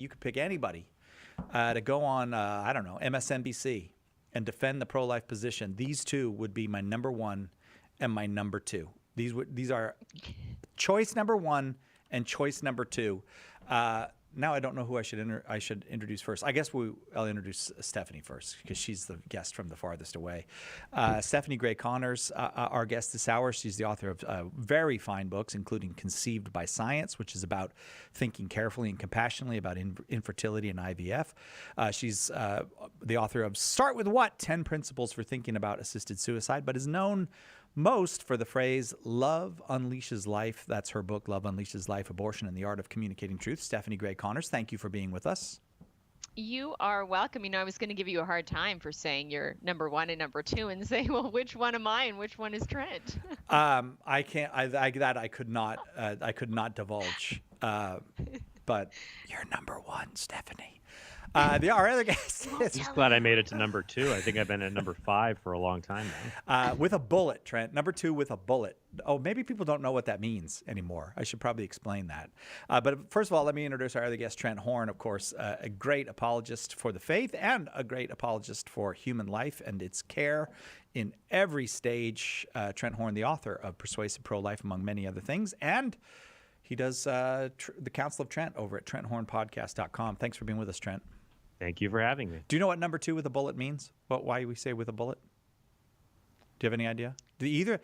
You could pick anybody to go on, I don't know, MSNBC and defend the pro-life position. These two would be my number one and my number two. These are choice number one and choice number two. Now I don't know who I should introduce first. I guess I'll introduce Stephanie first because she's the guest from the farthest away. Stephanie Gray Connors, our guest this hour. She's the author of very fine books, including Conceived by Science, which is about thinking carefully and compassionately about infertility and IVF. She's the author of Start With What? 10 Principles for Thinking About Assisted Suicide, but is known most for the phrase "Love Unleashes Life." That's her book, Love Unleashes Life, Abortion and the Art of Communicating Truth. Stephanie Gray Connors, thank you for being with us. You are welcome. I was going to give you a hard time for saying you're number one and number two and say, well, which one am I and which one is Trent? I can't, I could not divulge. But you're number one, Stephanie. Our other guest is... I'm just glad I made it to number two. I think I've been at number 5 for a long time now. With a bullet, Trent. Number 2 with a bullet. Oh, maybe people don't know what that means anymore. I should probably explain that. But first of all, let me introduce our other guest, Trent Horn, of course, a great apologist for the faith and a great apologist for human life and its care in every stage. Trent Horn, the author of Persuasive Pro-Life, among many other things. And he does the Council of Trent over at TrentHornPodcast.com. Thanks for being with us, Trent. Thank you for having me. Do you know what number 2 with a bullet means? Why we say with a bullet? Do you have any idea? You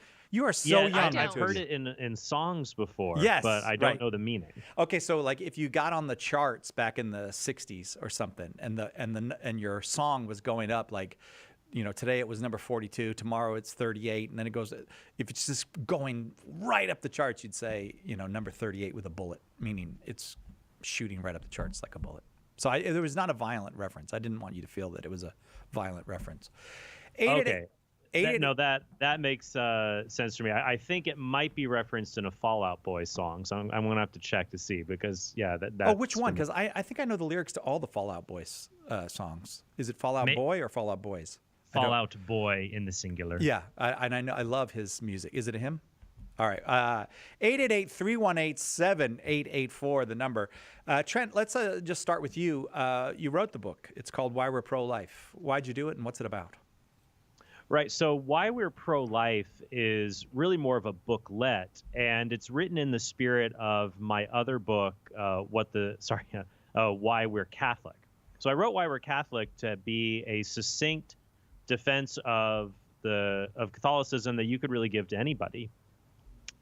are so young. I've heard it in songs before, yes, but I don't know the meaning. Okay, so like if you got on the charts back in the 60s or something and your song was going up, like, today it was number 42, tomorrow it's 38, and then it goes, if it's just going right up the charts, you'd say, number 38 with a bullet, meaning it's shooting right up the charts like a bullet. So there was not a violent reference. I didn't want you to feel that it was a violent reference. Okay. That makes sense to me. I think it might be referenced in a Fall Out Boy song, so I'm going to have to check to see because, that's... which one? Because I think I know the lyrics to all the Fall Out Boys songs. Is it Fall Out Boy or Fall Out Boys? Fall Out Boy in the singular. Yeah, I love his music. Is it a him? All right. 888-318-7884, the number. Trent, let's just start with you. You wrote the book. It's called Why We're Pro-Life. Why'd you do it, and what's it about? Right. So Why We're Pro-Life is really more of a booklet, and it's written in the spirit of my other book, Why We're Catholic. So I wrote Why We're Catholic to be a succinct defense of Catholicism that you could really give to anybody.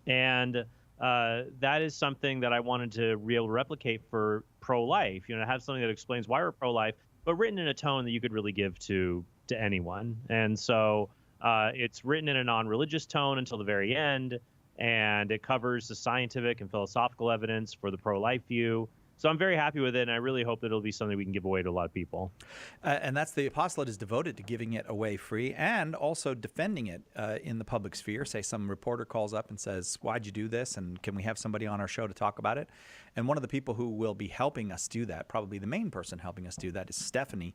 And that is something that I wanted to be able to replicate for pro-life, have something that explains why we're pro-life, but written in a tone that you could really give to anyone. And so it's written in a non-religious tone until the very end, and it covers the scientific and philosophical evidence for the pro-life view. So I'm very happy with it, and I really hope that it'll be something we can give away to a lot of people. And that's the apostolate is devoted to giving it away free and also defending it in the public sphere. Say some reporter calls up and says, why'd you do this? And can we have somebody on our show to talk about it? And one of the people who will be helping us do that, probably the main person helping us do that, is Stephanie.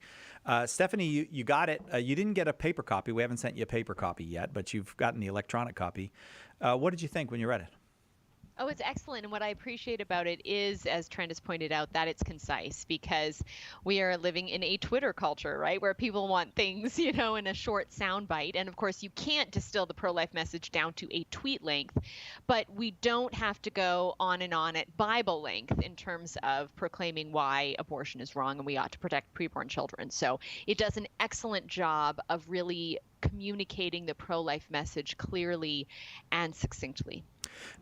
Stephanie, you got it. You didn't get a paper copy. We haven't sent you a paper copy yet, but you've gotten the electronic copy. What did you think when you read it? Oh, it's excellent. And what I appreciate about it is, as Trent has pointed out, that it's concise, because we are living in a Twitter culture, right, where people want things, in a short sound bite. And of course, you can't distill the pro-life message down to a tweet length, but we don't have to go on and on at Bible length in terms of proclaiming why abortion is wrong and we ought to protect preborn children. So it does an excellent job of really communicating the pro-life message clearly and succinctly.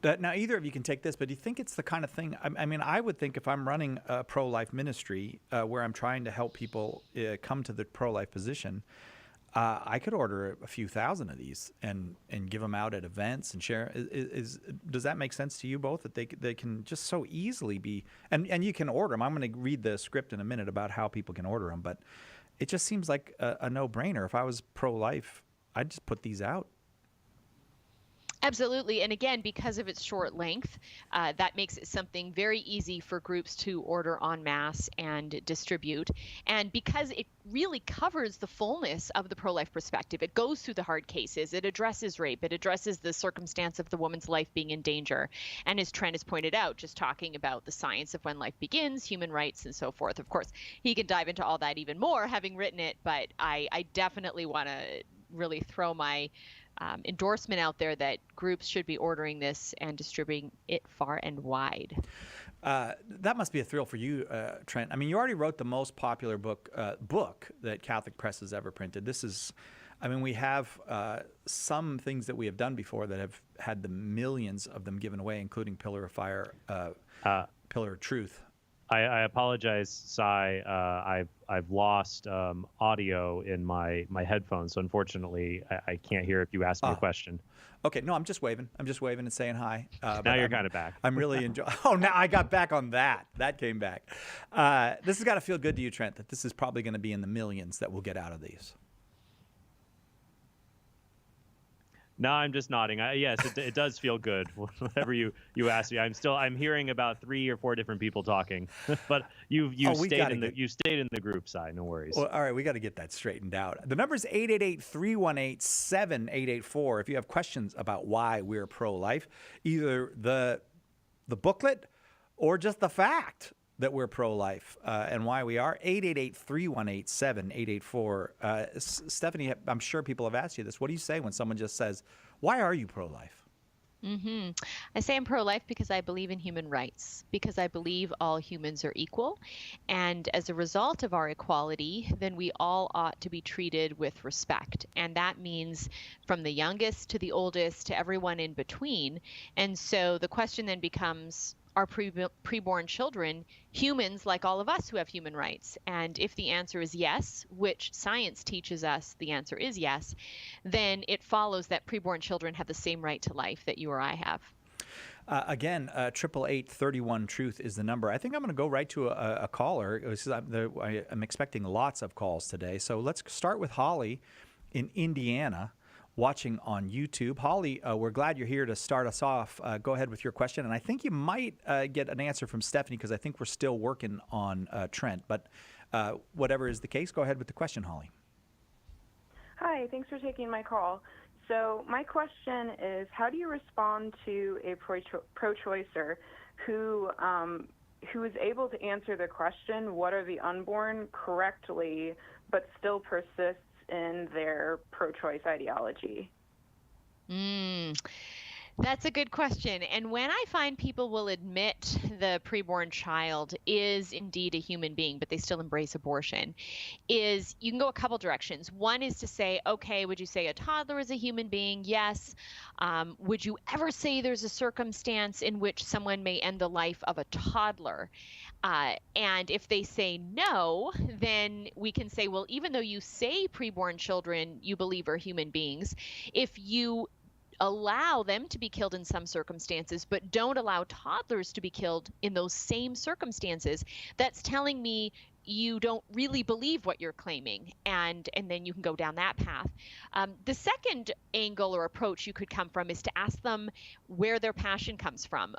Now, either of you can take this, but do you think it's the kind of thing, I would think if I'm running a pro-life ministry where I'm trying to help people come to the pro-life position, I could order a few thousand of these and give them out at events and share. Does that make sense to you both, that they can just so easily be, and you can order them. I'm going to read the script in a minute about how people can order them, but it just seems like a no-brainer. If I was pro-life, I'd just put these out. Absolutely. And again, because of its short length, that makes it something very easy for groups to order en masse and distribute. And because it really covers the fullness of the pro life perspective, it goes through the hard cases, it addresses rape, it addresses the circumstance of the woman's life being in danger. And as Trent has pointed out, just talking about the science of when life begins, human rights, and so forth. Of course, he can dive into all that even more having written it, but I definitely want to really throw my endorsement out there that groups should be ordering this and distributing it far and wide. That must be a thrill for you, Trent. I mean, you already wrote the most popular book that Catholic Press has ever printed. This is, I mean, we have some things that we have done before that have had the millions of them given away, including Pillar of Fire, Pillar of Truth. I apologize, Cy. I've lost audio in my headphones, so unfortunately I can't hear if you ask me a question. Okay, no, I'm just waving. I'm just waving and saying hi. Now you're kind of back. I'm really enjoying. Oh, now I got back on that. That came back. This has got to feel good to you, Trent, that this is probably going to be in the millions that we'll get out of these. No, I'm just nodding. Yes, it does feel good. Whenever you ask me, I'm hearing about 3 or 4 different people talking, but you stayed in the group side. No worries. Well, all right, we got to get that straightened out. The number is 888-318-7884. If you have questions about why we're pro-life, either the booklet or just the fact that we're pro-life and why we are, 888-318-7884. Stephanie, I'm sure people have asked you this. What do you say when someone just says, why are you pro-life? I say I'm pro-life because I believe in human rights, because I believe all humans are equal. And as a result of our equality, then we all ought to be treated with respect. And that means from the youngest to the oldest to everyone in between. And so the question then becomes, are preborn children humans like all of us who have human rights? And if the answer is yes, which science teaches us the answer is yes, then it follows that preborn children have the same right to life that you or I have. Again, 888-31-TRUTH is the number. I think I'm going to go right to a caller. I'm expecting lots of calls today. So let's start with Holly in Indiana, watching on YouTube. Holly, we're glad you're here to start us off. Go ahead with your question. And I think you might get an answer from Stephanie because I think we're still working on Trent. But whatever is the case, go ahead with the question, Holly. Hi, thanks for taking my call. So my question is, how do you respond to a pro-choicer who is able to answer the question, what are the unborn, correctly, but still persists in their pro-choice ideology? That's a good question. And when I find people will admit the preborn child is indeed a human being, but they still embrace abortion, is you can go a couple directions. One is to say, okay, would you say a toddler is a human being? Yes. Would you ever say there's a circumstance in which someone may end the life of a toddler? And if they say no, then we can say, well, even though you say preborn children you believe are human beings, if you allow them to be killed in some circumstances, but don't allow toddlers to be killed in those same circumstances, that's telling me you don't really believe what you're claiming, and then you can go down that path. The second angle or approach you could come from is to ask them where their passion comes from,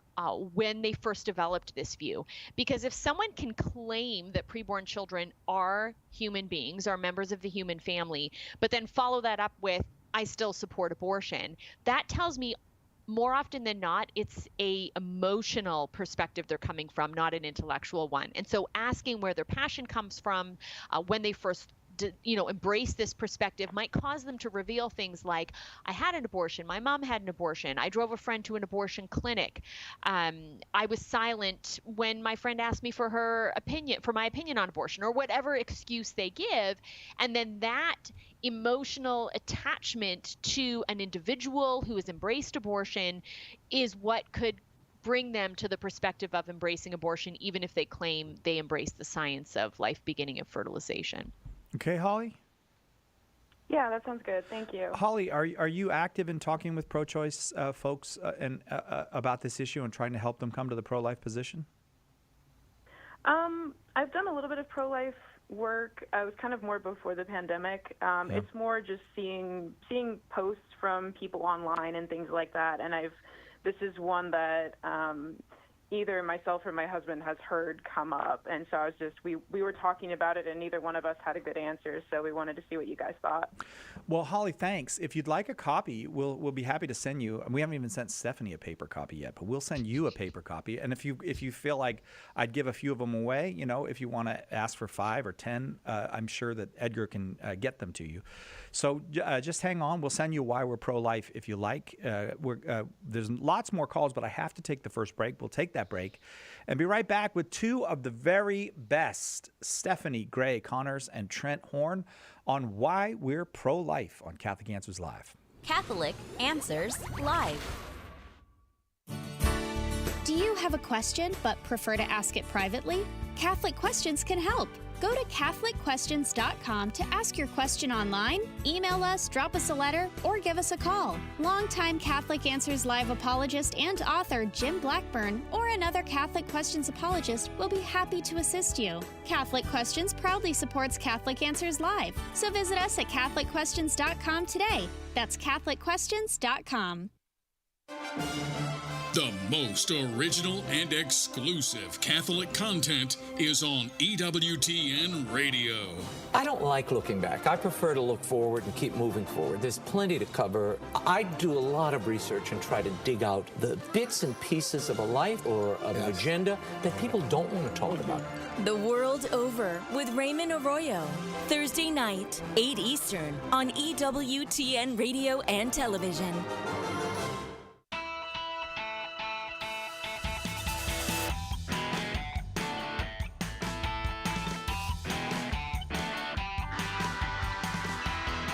when they first developed this view. Because if someone can claim that preborn children are human beings, are members of the human family, but then follow that up with, I still support abortion, that tells me more often than not, it's a emotional perspective they're coming from, not an intellectual one. And so asking where their passion comes from, when they first embrace this perspective might cause them to reveal things like, I had an abortion, my mom had an abortion, I drove a friend to an abortion clinic, I was silent when my friend asked me for my opinion on abortion, or whatever excuse they give. And then that emotional attachment to an individual who has embraced abortion is what could bring them to the perspective of embracing abortion, even if they claim they embrace the science of life beginning and fertilization. Okay, Holly? Yeah, that sounds good. Thank you. Holly, are you active in talking with pro-choice folks about this issue and trying to help them come to the pro-life position? I've done a little bit of pro-life work. I was kind of more before the pandemic. It's more just seeing posts from people online and things like that. And this is one that either myself or my husband has heard come up. And so I was we were talking about it, and neither one of us had a good answer. So we wanted to see what you guys thought. Well, Holly, thanks. If you'd like a copy, we'll be happy to send you. We haven't even sent Stephanie a paper copy yet, but we'll send you a paper copy. And if you feel like I'd give a few of them away, if you want to ask for 5 or 10, I'm sure that Edgar can get them to you. So just hang on. We'll send you Why We're Pro-Life if you like. There's lots more calls, but I have to take the first break. We'll take that break and be right back with 2 of the very best, Stephanie Gray Connors and Trent Horn, on Why We're Pro-Life on Catholic Answers Live. Catholic Answers Live. Do you have a question but prefer to ask it privately? Catholic Questions can help. Go to CatholicQuestions.com to ask your question online, email us, drop us a letter, or give us a call. Longtime Catholic Answers Live apologist and author Jim Blackburn or another Catholic Questions apologist will be happy to assist you. Catholic Questions proudly supports Catholic Answers Live, so visit us at CatholicQuestions.com today. That's CatholicQuestions.com. The most original and exclusive Catholic content is on EWTN Radio. I don't like looking back. I prefer to look forward and keep moving forward. There's plenty to cover. I do a lot of research and try to dig out the bits and pieces of a life or of an agenda that people don't want to talk about. The World Over with Raymond Arroyo. Thursday night, 8 Eastern on EWTN Radio and Television.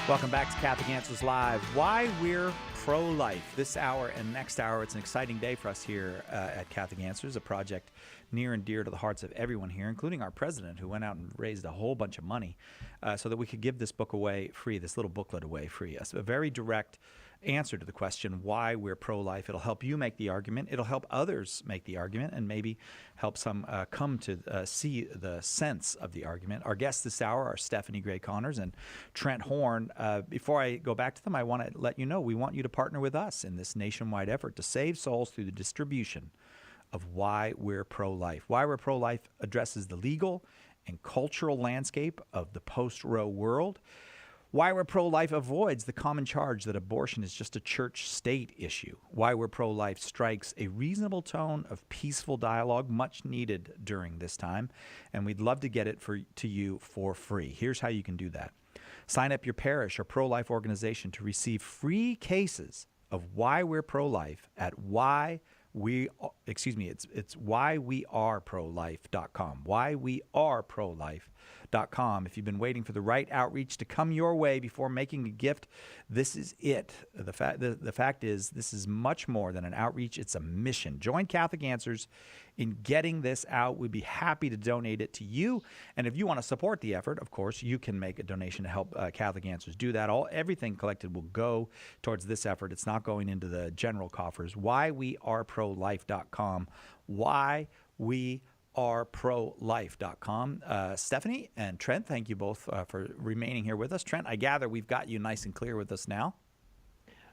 Welcome back to Catholic Answers Live. Why We're Pro-Life. This hour and next hour, it's an exciting day for us here at Catholic Answers, a project near and dear to the hearts of everyone here, including our president, who went out and raised a whole bunch of money so that we could give this book away free, this little booklet away free. A very direct answer to the question why we're pro-life. It'll help you make the argument. It'll help others make the argument, and maybe help some come to see the sense of the argument. Our guests this hour are Stephanie Gray Connors and Trent Horn. Before I go back to them, I want to let you know we want you to partner with us in this nationwide effort to save souls through the distribution of Why We're Pro-Life. Why We're Pro-Life addresses the legal and cultural landscape of the post-Roe world. Why We're Pro-Life avoids the common charge that abortion is just a church-state issue. Why We're Pro-Life strikes a reasonable tone of peaceful dialogue, much needed during this time, and we'd love to get it to you for free. Here's how you can do that. Sign up your parish or pro-life organization to receive free cases of Why We're Pro-Life at it's whyweareprolife.com. Whyweareprolife.com. If you've been waiting for the right outreach to come your way before making a gift, this is it. The fact is, this is much more than an outreach. It's a mission. Join Catholic Answers in getting this out. We'd be happy to donate it to you. And if you want to support the effort, of course, you can make a donation to help Catholic Answers do that. Everything collected will go towards this effort. It's not going into the general coffers. Whyweareprolife.com. Whyweareprolife.com. Stephanie and Trent, thank you both for remaining here with us. Trent, I gather we've got you nice and clear with us now.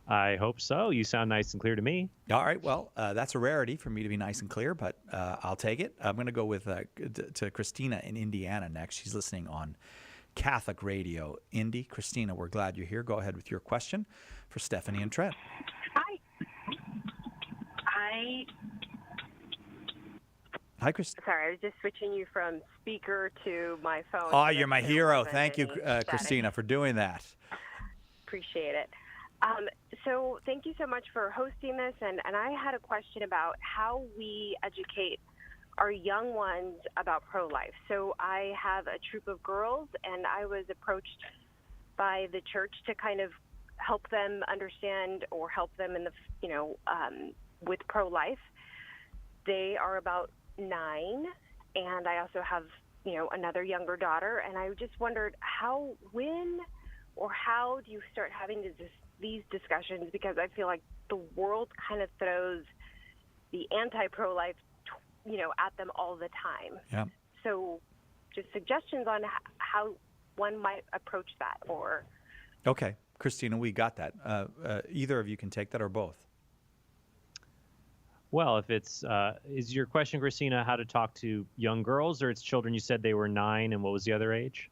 I hope so. You sound nice and clear to me. All right. Well, that's a rarity for me to be nice and clear, but I'll take it. I'm going to go with to Christina in Indiana next. She's listening on Catholic Radio Indy. Christina, we're glad you're here. Go ahead with your question for Stephanie and Trent. Hi, Christina. Sorry, I was just switching you from speaker to my phone. Oh, you're my hero. Thank you, Christina, for doing that. Appreciate it. So thank you so much for hosting this. And I had a question about how we educate our young ones about pro-life. So I have a troop of girls, and I was approached by the church to kind of help them understand or help them in the, with pro-life. They are about 9, and I also have, another younger daughter, and I just wondered how do you start having these discussions, because I feel like the world kind of throws the anti-pro-life, at them all the time. Yeah. So just suggestions on how one might approach that. Or Okay, Christina, we got that. Either of you can take that or both. Well, if it's is your question, Christina, how to talk to young girls, or it's children? You said they were 9, and what was the other age?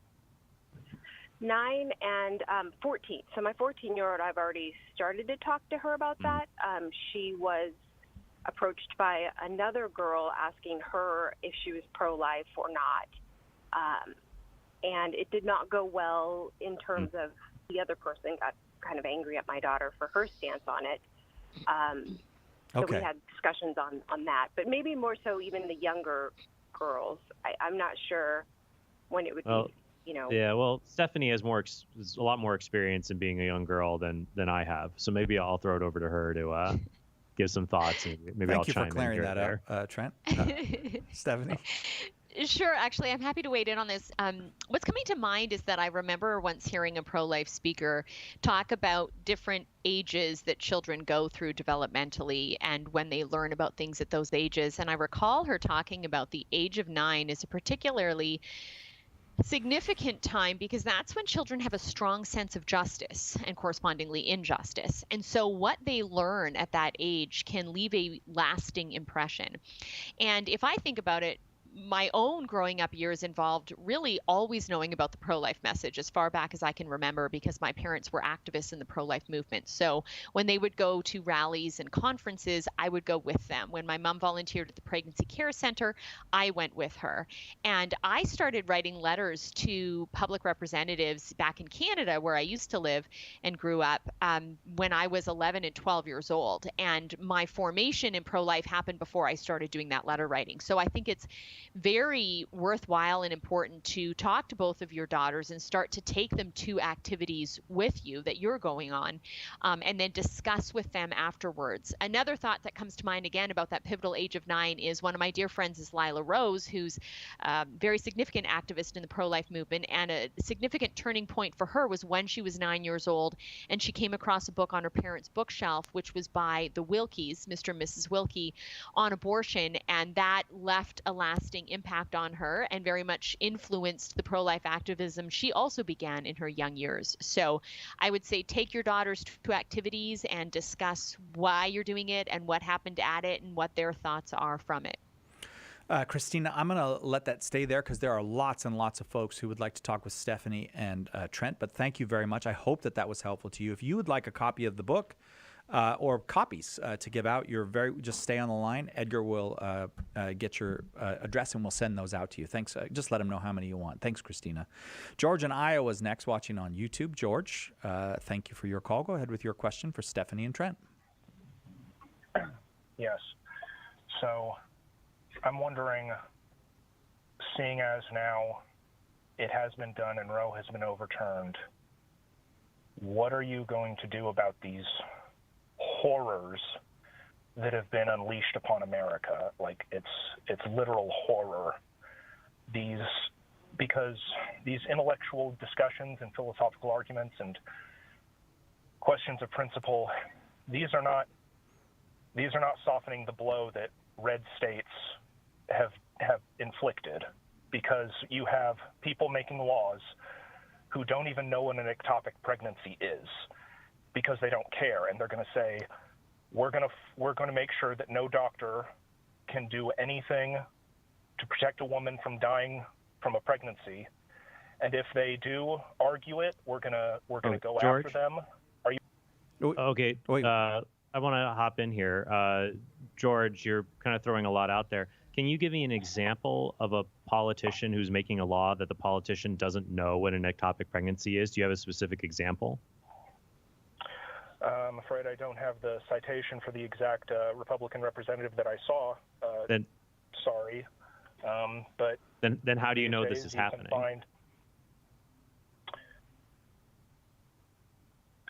9 and 14. So my 14-year-old, I've already started to talk to her about that. She was approached by another girl asking her if she was pro-life or not. And it did not go well in terms of the other person got kind of angry at my daughter for her stance on it. So we had discussions on that. But maybe more so even the younger girls. I'm not sure when it would be. Yeah, well, Stephanie has a lot more experience in being a young girl than I have. So maybe I'll throw it over to her to give some thoughts. And maybe I'll chime in. Thank you for here clearing that up, Trent. Stephanie? Sure. Actually, I'm happy to wade in on this. What's coming to mind is that I remember once hearing a pro-life speaker talk about different ages that children go through developmentally and when they learn about things at those ages. And I recall her talking about the age of 9 as a particularly significant time because that's when children have a strong sense of justice and correspondingly injustice. And so what they learn at that age can leave a lasting impression. And if I think about it, my own growing up years involved really always knowing about the pro-life message as far back as I can remember because my parents were activists in the pro-life movement. So when they would go to rallies and conferences, I would go with them. When my mom volunteered at the Pregnancy Care Center, I went with her. And I started writing letters to public representatives back in Canada where I used to live and grew up when I was 11 and 12 years old. And my formation in pro-life happened before I started doing that letter writing. So I think it's very worthwhile and important to talk to both of your daughters and start to take them to activities with you that you're going on and then discuss with them afterwards. Another thought that comes to mind again about that pivotal age of 9 is one of my dear friends is Lila Rose, who's a very significant activist in the pro-life movement, and a significant turning point for her was when she was 9 years old and she came across a book on her parents' bookshelf, which was by the Wilkies, Mr. and Mrs. Wilkie, on abortion, and that left a lasting impact on her and very much influenced the pro-life activism she also began in her young years. So I would say take your daughters to activities and discuss why you're doing it and what happened at it and what their thoughts are from it. Christina, I'm going to let that stay there because there are lots and lots of folks who would like to talk with Stephanie and Trent, but thank you very much. I hope that was helpful to you. If you would like a copy of the book, or copies to give out, just stay on the line. Edgar will get your address and we'll send those out to you. Thanks. Just let him know how many you want. Thanks, Christina. George in Iowa is next, watching on YouTube. George, thank you for your call. Go ahead with your question for Stephanie and Trent. Yes. So I'm wondering, seeing as now it has been done and Roe has been overturned, what are you going to do about these horrors that have been unleashed upon America? Like it's literal horror. Because these intellectual discussions and philosophical arguments and questions of principle, these are not softening the blow that red states have inflicted, because you have people making laws who don't even know what an ectopic pregnancy is, because they don't care, and they're going to say, we're going to make sure that no doctor can do anything to protect a woman from dying from a pregnancy, and if they do argue it, we're going to go George? after them. Are you okay? I want to hop in here. George, you're kind of throwing a lot out there. Can you give me an example of a politician who's making a law that the politician doesn't know what an ectopic pregnancy is? Do you have a specific example? I'm afraid I don't have the citation for the exact Republican representative that I saw. Sorry. But then how do you know this is happening?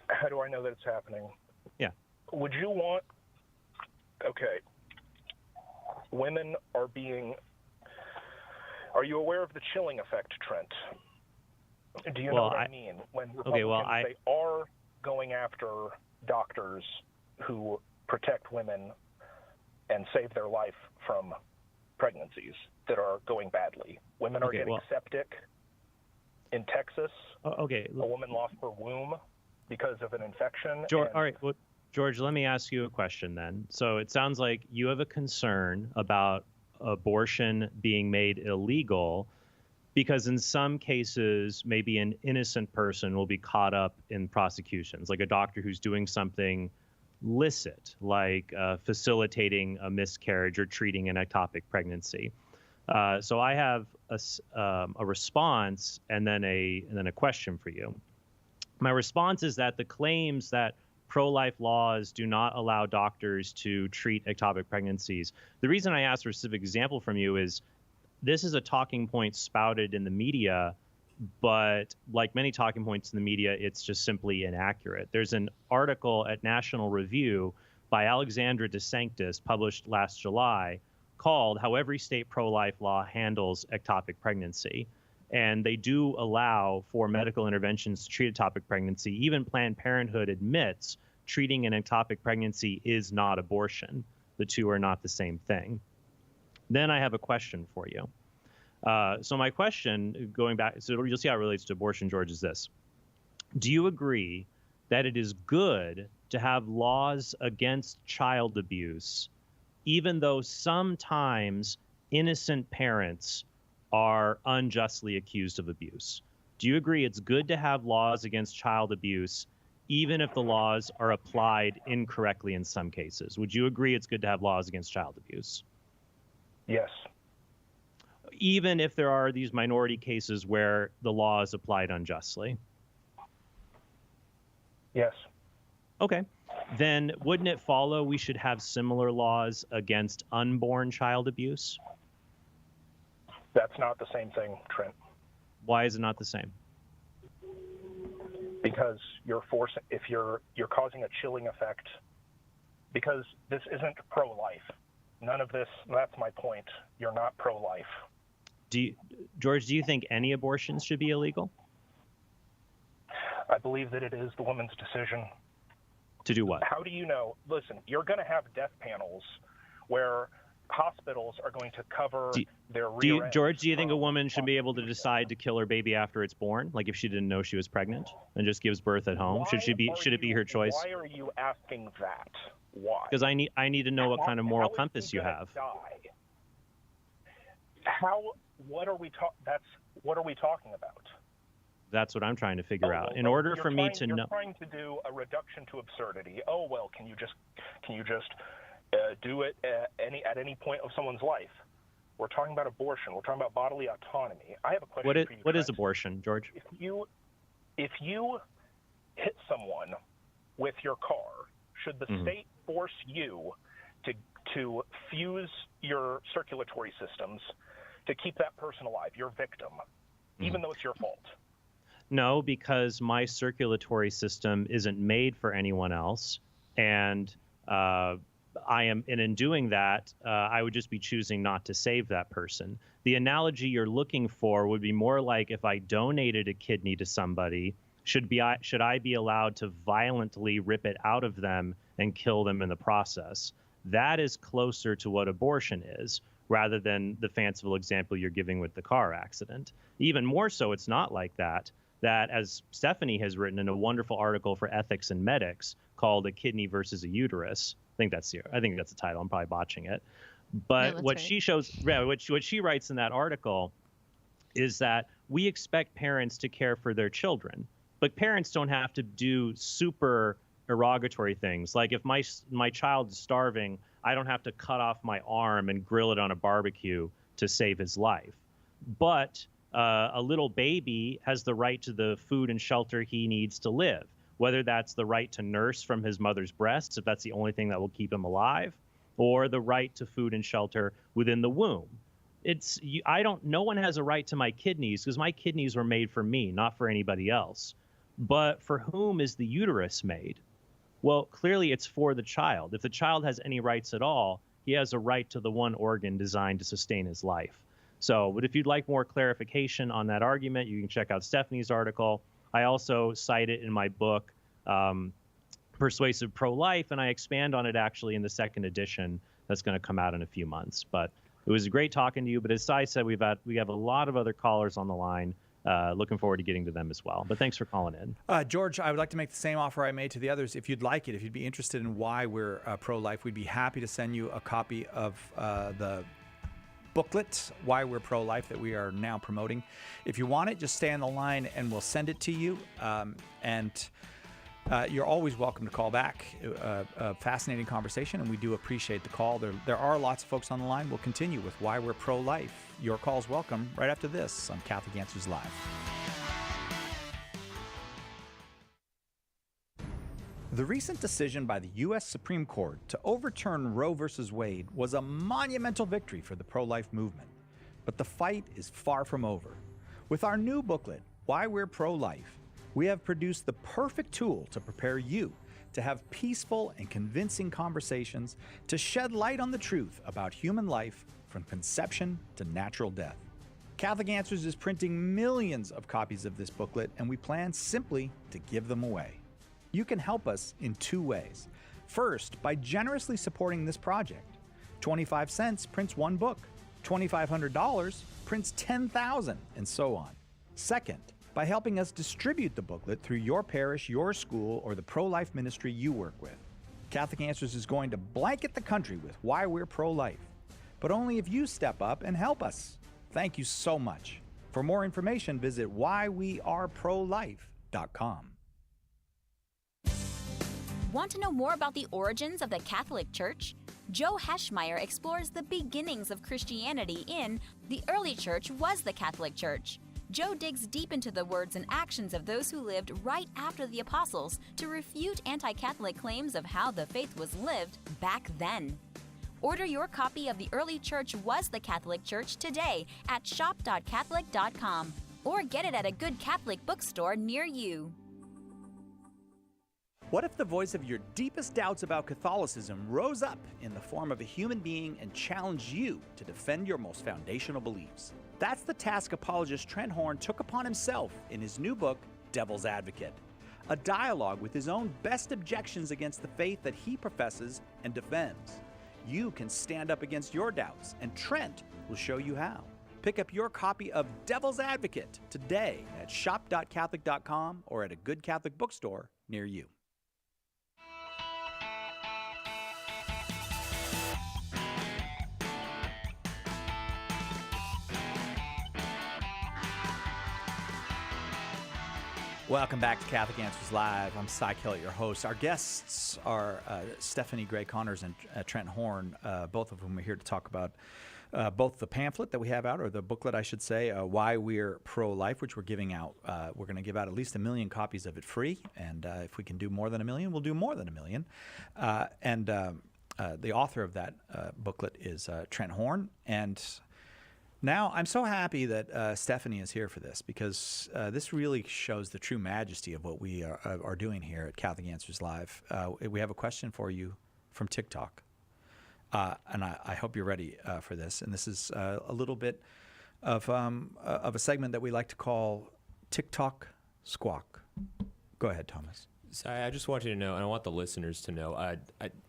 How do I know that it's happening? Yeah. Would you want... Okay. Women are being... Are you aware of the chilling effect, Trent? Do you know what I mean? When Republicans, they are going after doctors who protect women and save their life from pregnancies that are going badly. Women are getting septic. In Texas, a woman lost her womb because of an infection. All right. Well, George, let me ask you a question then. So it sounds like you have a concern about abortion being made illegal because in some cases, maybe an innocent person will be caught up in prosecutions, like a doctor who's doing something licit, like facilitating a miscarriage or treating an ectopic pregnancy. So I have a response and then a question for you. My response is that the claims that pro-life laws do not allow doctors to treat ectopic pregnancies. The reason I asked for a specific example from you is this is a talking point spouted in the media, but like many talking points in the media, it's just simply inaccurate. There's an article at National Review by Alexandra DeSanctis published last July called How Every State Pro-Life Law Handles Ectopic Pregnancy. And they do allow for medical interventions to treat ectopic pregnancy. Even Planned Parenthood admits treating an ectopic pregnancy is not abortion. The two are not the same thing. Then I have a question for you. So my question, going back, so you'll see how it relates to abortion, George, is this. Do you agree that it is good to have laws against child abuse even though sometimes innocent parents are unjustly accused of abuse? Do you agree it's good to have laws against child abuse, even if the laws are applied incorrectly in some cases? Would you agree it's good to have laws against child abuse? Yes. Even if there are these minority cases where the law is applied unjustly? Yes. Okay. Then wouldn't it follow we should have similar laws against unborn child abuse? That's not the same thing, Trent. Why is it not the same? Because you're forcing, if you're causing a chilling effect, because this isn't pro-life. None of this, that's my point. You're not pro-life. George, do you think any abortions should be illegal? I believe that it is the woman's decision. To do what? How do you know? Listen, you're going to have death panels where hospitals are going to cover their rear end. George, do you think a woman should be able to decide to kill her baby after it's born, like if she didn't know she was pregnant and just gives birth at home? Should it be her choice? Why are you asking that? Why? Because I need to know what kind of moral compass you have. What are we talking about? That's what I'm trying to figure out. In order for me to know, you're trying to do a reduction to absurdity. Oh well, can you just do it at any point of someone's life? We're talking about abortion. We're talking about bodily autonomy. I have a question for you. What is abortion, George? If you hit someone with your car, should the state force you to fuse your circulatory systems to keep that person alive, your victim, even though it's your fault? No, because my circulatory system isn't made for anyone else, and in doing that, I would just be choosing not to save that person. The analogy you're looking for would be more like if I donated a kidney to somebody, should I be allowed to violently rip it out of them and kill them in the process? That is closer to what abortion is, rather than the fanciful example you're giving with the car accident. Even more so, it's not like that. That, as Stephanie has written in a wonderful article for Ethics and Medics called "A Kidney versus a Uterus." I think that's the title. I'm probably botching it. But no, what she shows, what she writes in that article, is that we expect parents to care for their children, but parents don't have to do super derogatory things. Like if my child is starving, I don't have to cut off my arm and grill it on a barbecue to save his life. But a little baby has the right to the food and shelter he needs to live, whether that's the right to nurse from his mother's breasts, if that's the only thing that will keep him alive, or the right to food and shelter within the womb. No one has a right to my kidneys because my kidneys were made for me, not for anybody else. But for whom is the uterus made? Well, clearly it's for the child. If the child has any rights at all, he has a right to the one organ designed to sustain his life. So, but if you'd like more clarification on that argument, you can check out Stephanie's article. I also cite it in my book, Persuasive Pro-Life, and I expand on it actually in the second edition that's going to come out in a few months. But It was great talking to you, but as Cy said, we have a lot of other callers on the line. Looking forward to getting to them as well. But thanks for calling in. George, I would like to make the same offer I made to the others. If you'd like it, if you'd be interested in why we're pro-life, we'd be happy to send you a copy of the booklet, Why We're Pro-Life, that we are now promoting. If you want it, just stay on the line and we'll send it to you. You're always welcome to call back. A fascinating conversation, and we do appreciate the call. There are lots of folks on the line. We'll continue with Why We're Pro-Life. Your call's welcome right after this on Catholic Answers Live. The recent decision by the U.S. Supreme Court to overturn Roe v. Wade was a monumental victory for the pro-life movement. But the fight is far from over. With our new booklet, Why We're Pro-Life, we have produced the perfect tool to prepare you to have peaceful and convincing conversations to shed light on the truth about human life from conception to natural death. Catholic Answers is printing millions of copies of this booklet, and we plan simply to give them away. You can help us in two ways. First, by generously supporting this project. 25 cents prints one book, $2,500 prints 10,000, and so on. Second, by helping us distribute the booklet through your parish, your school, or the pro-life ministry you work with. Catholic Answers is going to blanket the country with Why We're Pro-Life, but only if you step up and help us. Thank you so much. For more information, visit whyweareprolife.com. Want to know more about the origins of the Catholic Church? Joe Heschmeyer explores the beginnings of Christianity in The Early Church Was the Catholic Church. Joe digs deep into the words and actions of those who lived right after the apostles to refute anti-Catholic claims of how the faith was lived back then. Order your copy of The Early Church Was the Catholic Church today at shop.catholic.com or get it at a good Catholic bookstore near you. What if the voice of your deepest doubts about Catholicism rose up in the form of a human being and challenged you to defend your most foundational beliefs? That's the task apologist Trent Horn took upon himself in his new book, Devil's Advocate, a dialogue with his own best objections against the faith that he professes and defends. You can stand up against your doubts, and Trent will show you how. Pick up your copy of Devil's Advocate today at shop.catholic.com or at a good Catholic bookstore near you. Welcome back to Catholic Answers Live. I'm Cy Kellett, your host. Our guests are Stephanie Gray Connors and Trent Horn, both of whom are here to talk about both the pamphlet that we have out, or the booklet, I should say, Why We're Pro-Life, which we're giving out. We're going to give out at least 1 million copies of it free, and if we can do more than 1 million, we'll do more than 1 million. The author of that booklet is Trent Horn, and now, I'm so happy that Stephanie is here for this, because this really shows the true majesty of what we are doing here at Catholic Answers Live. We have a question for you from TikTok, and I hope you're ready for this. And this is a little bit of a segment that we like to call TikTok Squawk. Go ahead, Thomas. So I just want you to know, and I want the listeners to know,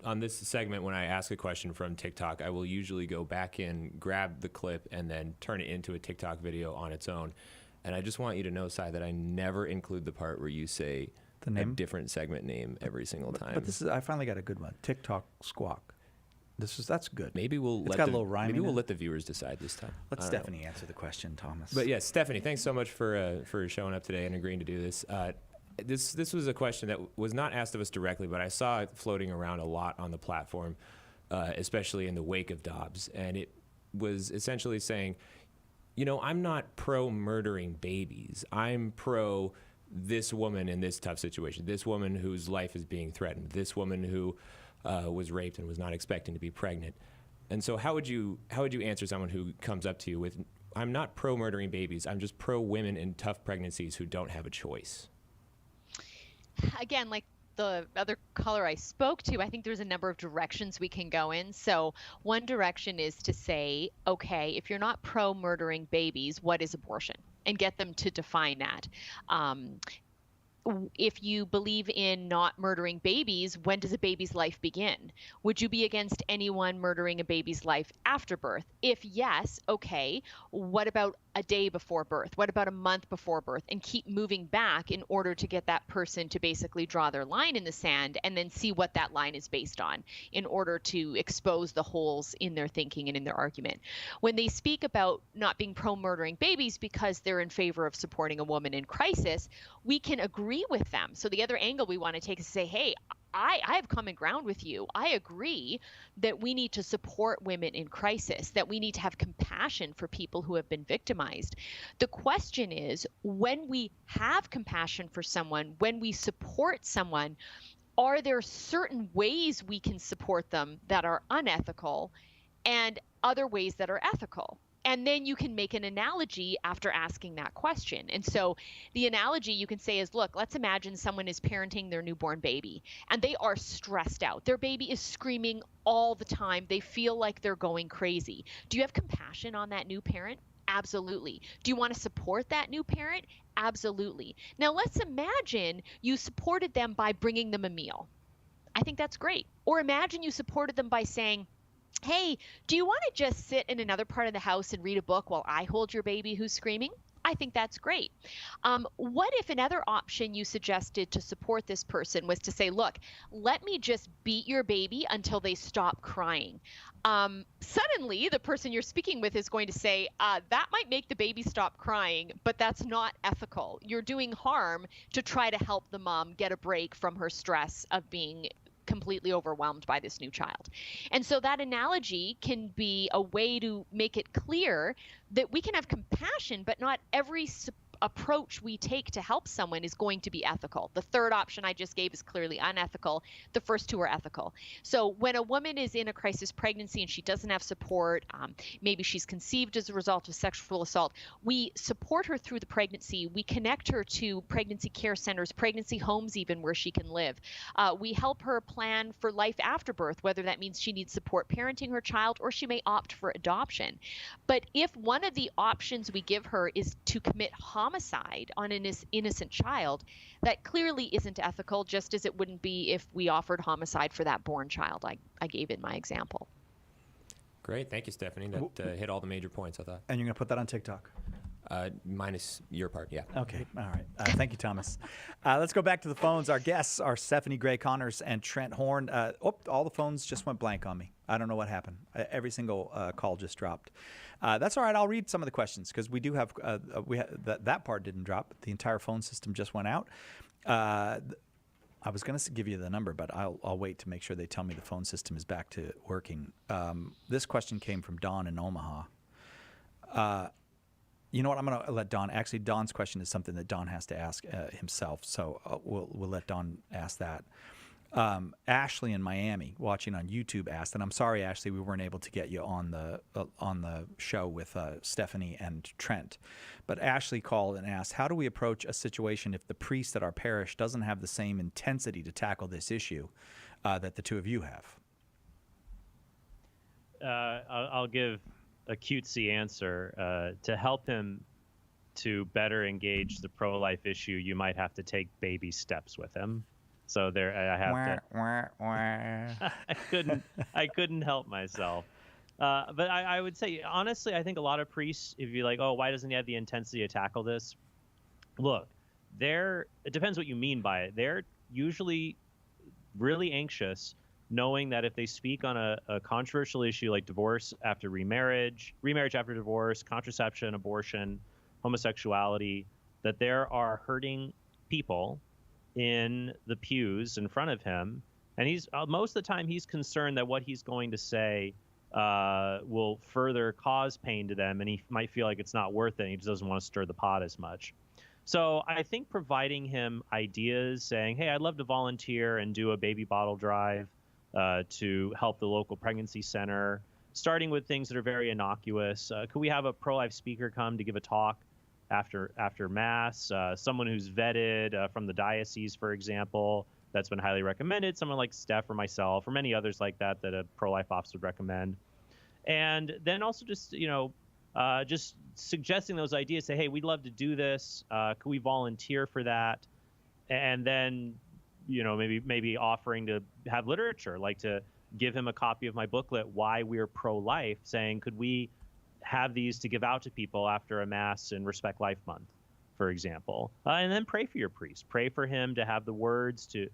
on this segment, when I ask a question from TikTok, I will usually go back in, grab the clip, and then turn it into a TikTok video on its own. And I just want you to know, Cy, that I never include the part where you say the name? A different segment name every single time. But this is, I finally got a good one. TikTok Squawk. That's good. Maybe we'll let a little rhyme. Maybe we'll let the viewers decide this time. Let Stephanie answer the question, Thomas. But yes, Stephanie, thanks so much for showing up today and agreeing to do this. This was a question that was not asked of us directly, but I saw it floating around a lot on the platform, especially in the wake of Dobbs. And it was essentially saying, you know, I'm not pro-murdering babies. I'm pro this woman in this tough situation, this woman whose life is being threatened, this woman who was raped and was not expecting to be pregnant. And so how would you answer someone who comes up to you with, I'm not pro-murdering babies, I'm just pro-women in tough pregnancies who don't have a choice? Again, like the other caller I spoke to, I think there's a number of directions we can go in. So one direction is to say, okay, if you're not pro-murdering babies, what is abortion? And get them to define that. if you believe in not murdering babies, when does a baby's life begin? Would you be against anyone murdering a baby's life after birth? If yes, okay, what about a day before birth? What about a month before birth? And keep moving back in order to get that person to basically draw their line in the sand and then see what that line is based on in order to expose the holes in their thinking and in their argument. When they speak about not being pro-murdering babies because they're in favor of supporting a woman in crisis, we can agree with them. So the other angle we want to take is to say, hey, I have common ground with you. I agree that we need to support women in crisis, that we need to have compassion for people who have been victimized. The question is, when we have compassion for someone, when we support someone, are there certain ways we can support them that are unethical and other ways that are ethical? And then you can make an analogy after asking that question. And so the analogy you can say is, look, let's imagine someone is parenting their newborn baby and they are stressed out. Their baby is screaming all the time. They feel like they're going crazy. Do you have compassion on that new parent? Absolutely. Do you want to support that new parent? Absolutely. Now let's imagine you supported them by bringing them a meal. I think that's great. Or imagine you supported them by saying, hey, do you want to just sit in another part of the house and read a book while I hold your baby who's screaming? I think that's great. What if another option you suggested to support this person was to say, look, let me just beat your baby until they stop crying? Suddenly, the person you're speaking with is going to say, that might make the baby stop crying, but that's not ethical. You're doing harm to try to help the mom get a break from her stress of being completely overwhelmed by this new child. And so that analogy can be a way to make it clear that we can have compassion, but not every approach we take to help someone is going to be ethical. The third option I just gave is clearly unethical. The first two are ethical. So when a woman is in a crisis pregnancy and she doesn't have support, maybe she's conceived as a result of sexual assault, we support her through the pregnancy. We connect her to pregnancy care centers, pregnancy homes even, where she can live. We help her plan for life after birth, whether that means she needs support parenting her child or she may opt for adoption. But if one of the options we give her is to commit homicide on an innocent child, that clearly isn't ethical, just as it wouldn't be if we offered homicide for that born child I gave in my example. Great. Thank you, Stephanie. That hit all the major points, I thought. And you're going to put that on TikTok? Minus your part, yeah. Okay. All right. Thank you, Thomas. Let's go back to the phones. Our guests are Stephanie Gray Connors and Trent Horn. All the phones just went blank on me. I don't know what happened. Every single call just dropped. That's all right. I'll read some of the questions because we do have that part didn't drop. The entire phone system just went out. I was going to give you the number, but I'll wait to make sure they tell me the phone system is back to working. This question came from Don in Omaha. You know what? I'm going to let Don. Actually, Don's question is something that Don has to ask himself, so we'll let Don ask that. Ashley in Miami, watching on YouTube, asked, and I'm sorry, Ashley, we weren't able to get you on the show with Stephanie and Trent, but Ashley called and asked, how do we approach a situation if the priest at our parish doesn't have the same intensity to tackle this issue that the two of you have? I'll give a cutesy answer. To help him to better engage the pro-life issue, you might have to take baby steps with him. So there, I have to. I couldn't help myself. But I would say, honestly, I think a lot of priests, if you're like, oh, why doesn't he have the intensity to tackle this? Look, it depends what you mean by it. They're usually really anxious, knowing that if they speak on a controversial issue like divorce after remarriage after divorce, contraception, abortion, homosexuality, that there are hurting people in the pews in front of him, and he's most of the time he's concerned that what he's going to say will further cause pain to them, and he might feel like it's not worth it, and he just doesn't want to stir the pot as much. So I think providing him ideas, saying, hey, I'd love to volunteer and do a baby bottle drive to help the local pregnancy center, starting with things that are very innocuous. Could we have a pro-life speaker come to give a talk after Mass, someone who's vetted from the diocese, for example, that's been highly recommended, someone like Steph or myself or many others like that a pro-life officer would recommend. And then also just, just suggesting those ideas, say, hey, we'd love to do this. Could we volunteer for that? and then, maybe offering to have literature, like to give him a copy of my booklet, Why We're Pro-Life, saying, could we have these to give out to people after a Mass in Respect Life Month, for example. And then pray for your priest. Pray for him to have the words to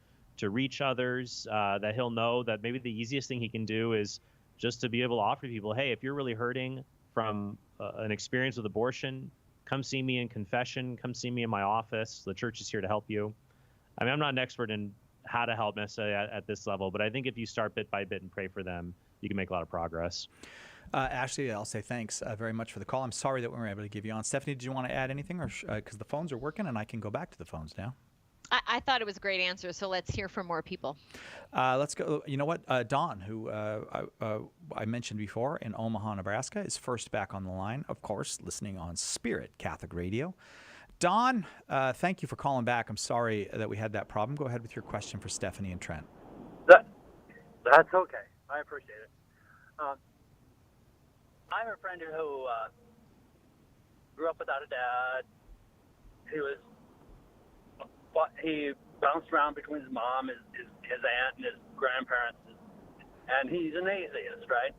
reach others, that he'll know that maybe the easiest thing he can do is just to be able to offer to people, hey, if you're really hurting from an experience with abortion, come see me in confession, come see me in my office. The church is here to help you. I mean, I'm not an expert in how to help necessarily at this level, but I think if you start bit by bit and pray for them, you can make a lot of progress. Ashley, I'll say thanks very much for the call. I'm sorry that we weren't able to give you on. Stephanie, did you want to add anything, or because the phones are working and I can go back to the phones now? I thought it was a great answer, so let's hear from more people. Let's go. You know what? Don, who I mentioned before in Omaha, Nebraska, is first back on the line, of course, listening on Spirit Catholic Radio. Don, thank you for calling back. I'm sorry that we had that problem. Go ahead with your question for Stephanie and Trent. That's okay. I appreciate it. I have a friend who grew up without a dad. He bounced around between his mom, his aunt, and his grandparents, and he's an atheist, right?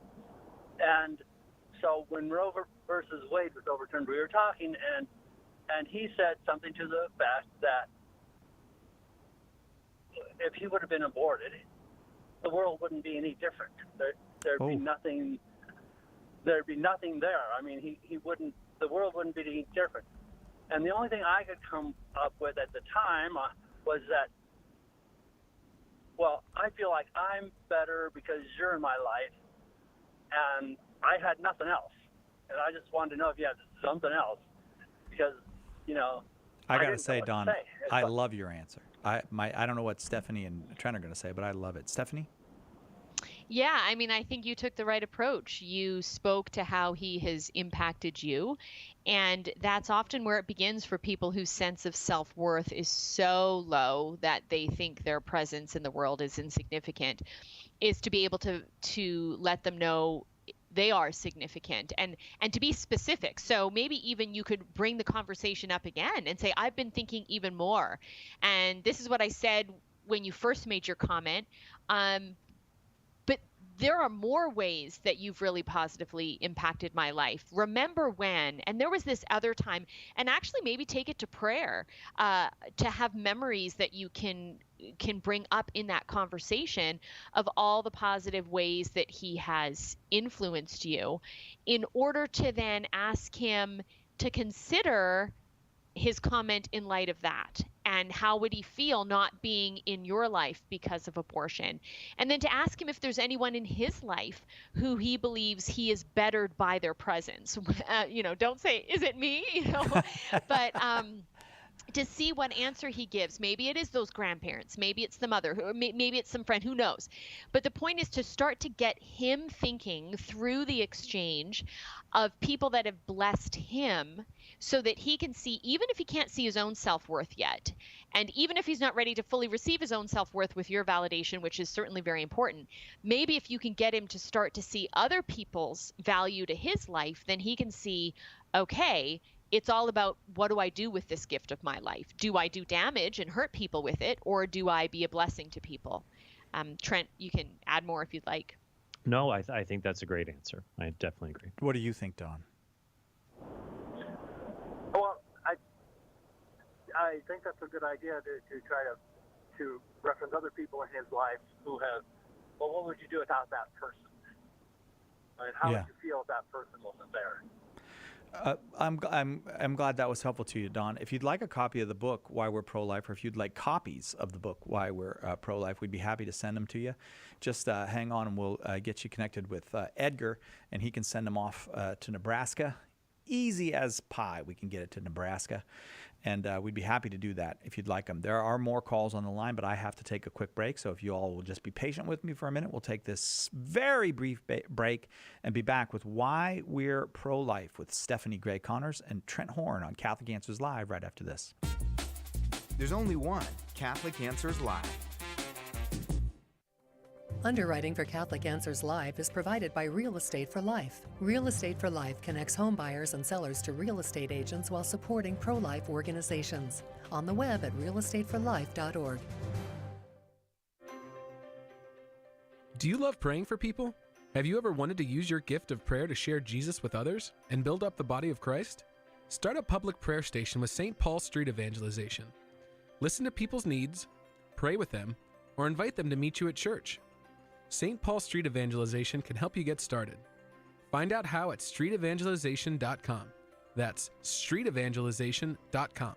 And so when Roe versus Wade was overturned, we were talking, and he said something to the effect that if he would have been aborted, the world wouldn't be any different. There'd be nothing. There'd be nothing there. I mean, he wouldn't. The world wouldn't be any different. And the only thing I could come up with at the time was that, well, I feel like I'm better because you're in my life, and I had nothing else. And I just wanted to know if you had something else, because, I got to say, Don, I love your answer. I don't know what Stephanie and Trent are going to say, but I love it. Stephanie? Yeah, I mean, I think you took the right approach. You spoke to how he has impacted you. And that's often where it begins for people whose sense of self-worth is so low that they think their presence in the world is insignificant, is to be able to let them know they are significant and to be specific. So maybe even you could bring the conversation up again and say, I've been thinking even more. And this is what I said when you first made your comment. But there are more ways that you've really positively impacted my life. Remember when, and there was this other time, and actually maybe take it to prayer, to have memories that you can bring up in that conversation of all the positive ways that he has influenced you, in order to then ask him to consider his comment in light of that. And how would he feel not being in your life because of abortion? And then to ask him if there's anyone in his life who he believes he is bettered by their presence. Don't say, is it me? But to see what answer he gives. Maybe it is those grandparents. Maybe it's the mother. Maybe it's some friend. Who knows? But the point is to start to get him thinking through the exchange of people that have blessed him, so that he can see, even if he can't see his own self-worth yet, and even if he's not ready to fully receive his own self-worth with your validation, which is certainly very important, maybe if you can get him to start to see other people's value to his life, then he can see, okay, it's all about, what do I do with this gift of my life? Do I do damage and hurt people with it, or do I be a blessing to people? Trent, you can add more if you'd like. No, I think that's a great answer. I definitely agree. What do you think, Don? Well, I think that's a good idea to try to reference other people in his life who have, well, what would you do without that person? And how would you feel if that person wasn't there? I'm glad that was helpful to you, Don. If you'd like a copy of the book, Why We're Pro-Life, or if you'd like copies of the book, Why We're Pro-Life, we'd be happy to send them to you. Just hang on and we'll get you connected with Edgar, and he can send them off to Nebraska. Easy as pie, we can get it to Nebraska. And we'd be happy to do that if you'd like them. There are more calls on the line, but I have to take a quick break. So if you all will just be patient with me for a minute, we'll take this very brief break and be back with Why We're Pro-Life with Stephanie Gray Connors and Trent Horn on Catholic Answers Live right after this. There's only one Catholic Answers Live. Underwriting for Catholic Answers Live is provided by Real Estate for Life. Real Estate for Life connects home buyers and sellers to real estate agents while supporting pro-life organizations. On the web at realestateforlife.org. Do you love praying for people? Have you ever wanted to use your gift of prayer to share Jesus with others and build up the body of Christ? Start a public prayer station with St. Paul Street Evangelization. Listen to people's needs, pray with them, or invite them to meet you at church. St. Paul Street Evangelization can help you get started. Find out how at streetevangelization.com. That's streetevangelization.com.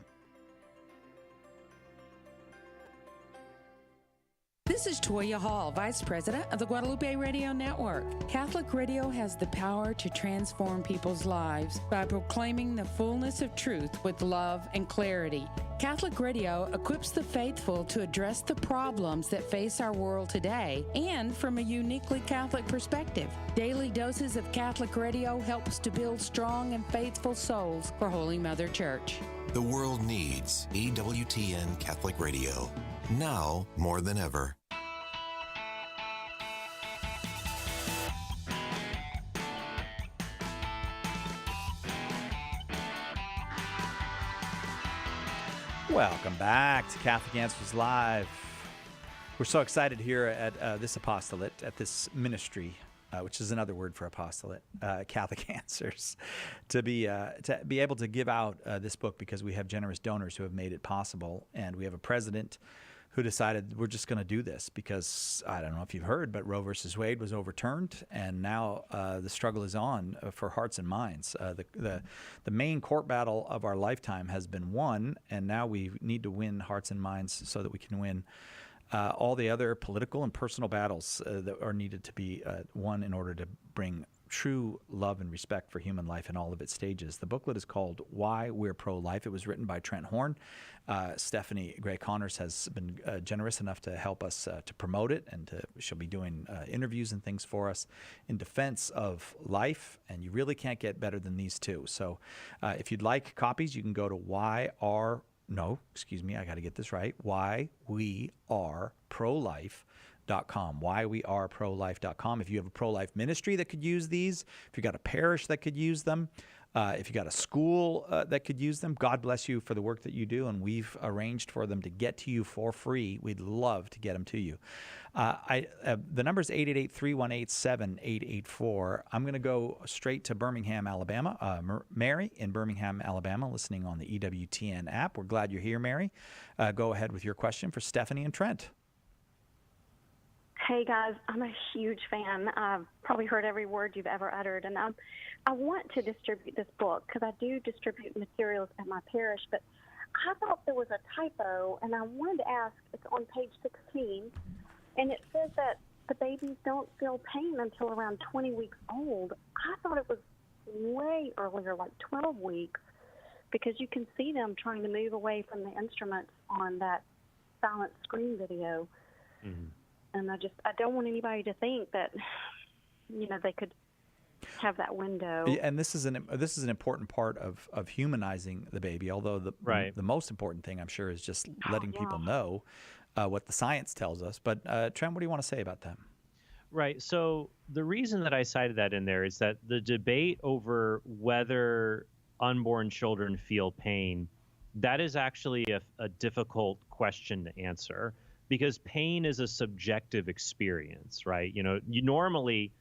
This is Toya Hall, Vice President of the Guadalupe Radio Network. Catholic Radio has the power to transform people's lives by proclaiming the fullness of truth with love and clarity. Catholic Radio equips the faithful to address the problems that face our world today and from a uniquely Catholic perspective. Daily doses of Catholic Radio helps to build strong and faithful souls for Holy Mother Church. The world needs EWTN Catholic Radio, now more than ever. Welcome back to Catholic Answers Live. We're so excited here at this apostolate, at this ministry, which is another word for apostolate, Catholic Answers, to be able to give out this book because we have generous donors who have made it possible, and we have a president who decided we're just going to do this because, I don't know if you've heard, but Roe versus Wade was overturned, and now the struggle is on for hearts and minds. The main court battle of our lifetime has been won, and now we need to win hearts and minds so that we can win all the other political and personal battles that are needed to be won in order to bring true love and respect for human life in all of its stages. The booklet is called Why We're Pro-Life. It was written by Trent Horn. Stephanie Gray Connors has been generous enough to help us to promote it, and she'll be doing interviews and things for us in defense of life, and you really can't get better than these two. So if you'd like copies, you can go to whyweareprolife.com. If you have a pro-life ministry that could use these, if you got a parish that could use them, if you got a school that could use them, God bless you for the work that you do, and we've arranged for them to get to you for free. We'd love to get them to you. The number is 888-318-7884. I'm going to go straight to Birmingham, Alabama. Mary in Birmingham, Alabama, listening on the EWTN app. We're glad you're here, Mary. Go ahead with your question for Stephanie and Trent. Hey guys, I'm a huge fan. I've probably heard every word you've ever uttered, and I want to distribute this book because I do distribute materials at my parish, but I thought there was a typo, and I wanted to ask, it's on page 16, and it says that the babies don't feel pain until around 20 weeks old. I thought it was way earlier, like 12 weeks, because you can see them trying to move away from the instruments on that silent screen video. Mm-hmm. And I don't want anybody to think that, they could have that window. And this is an important part of humanizing the baby. Although the most important thing, I'm sure, is just letting people know what the science tells us. But Trent, what do you want to say about that? Right. So the reason that I cited that in there is that the debate over whether unborn children feel pain, that is actually a difficult question to answer. Because pain is a subjective experience, right? You normally,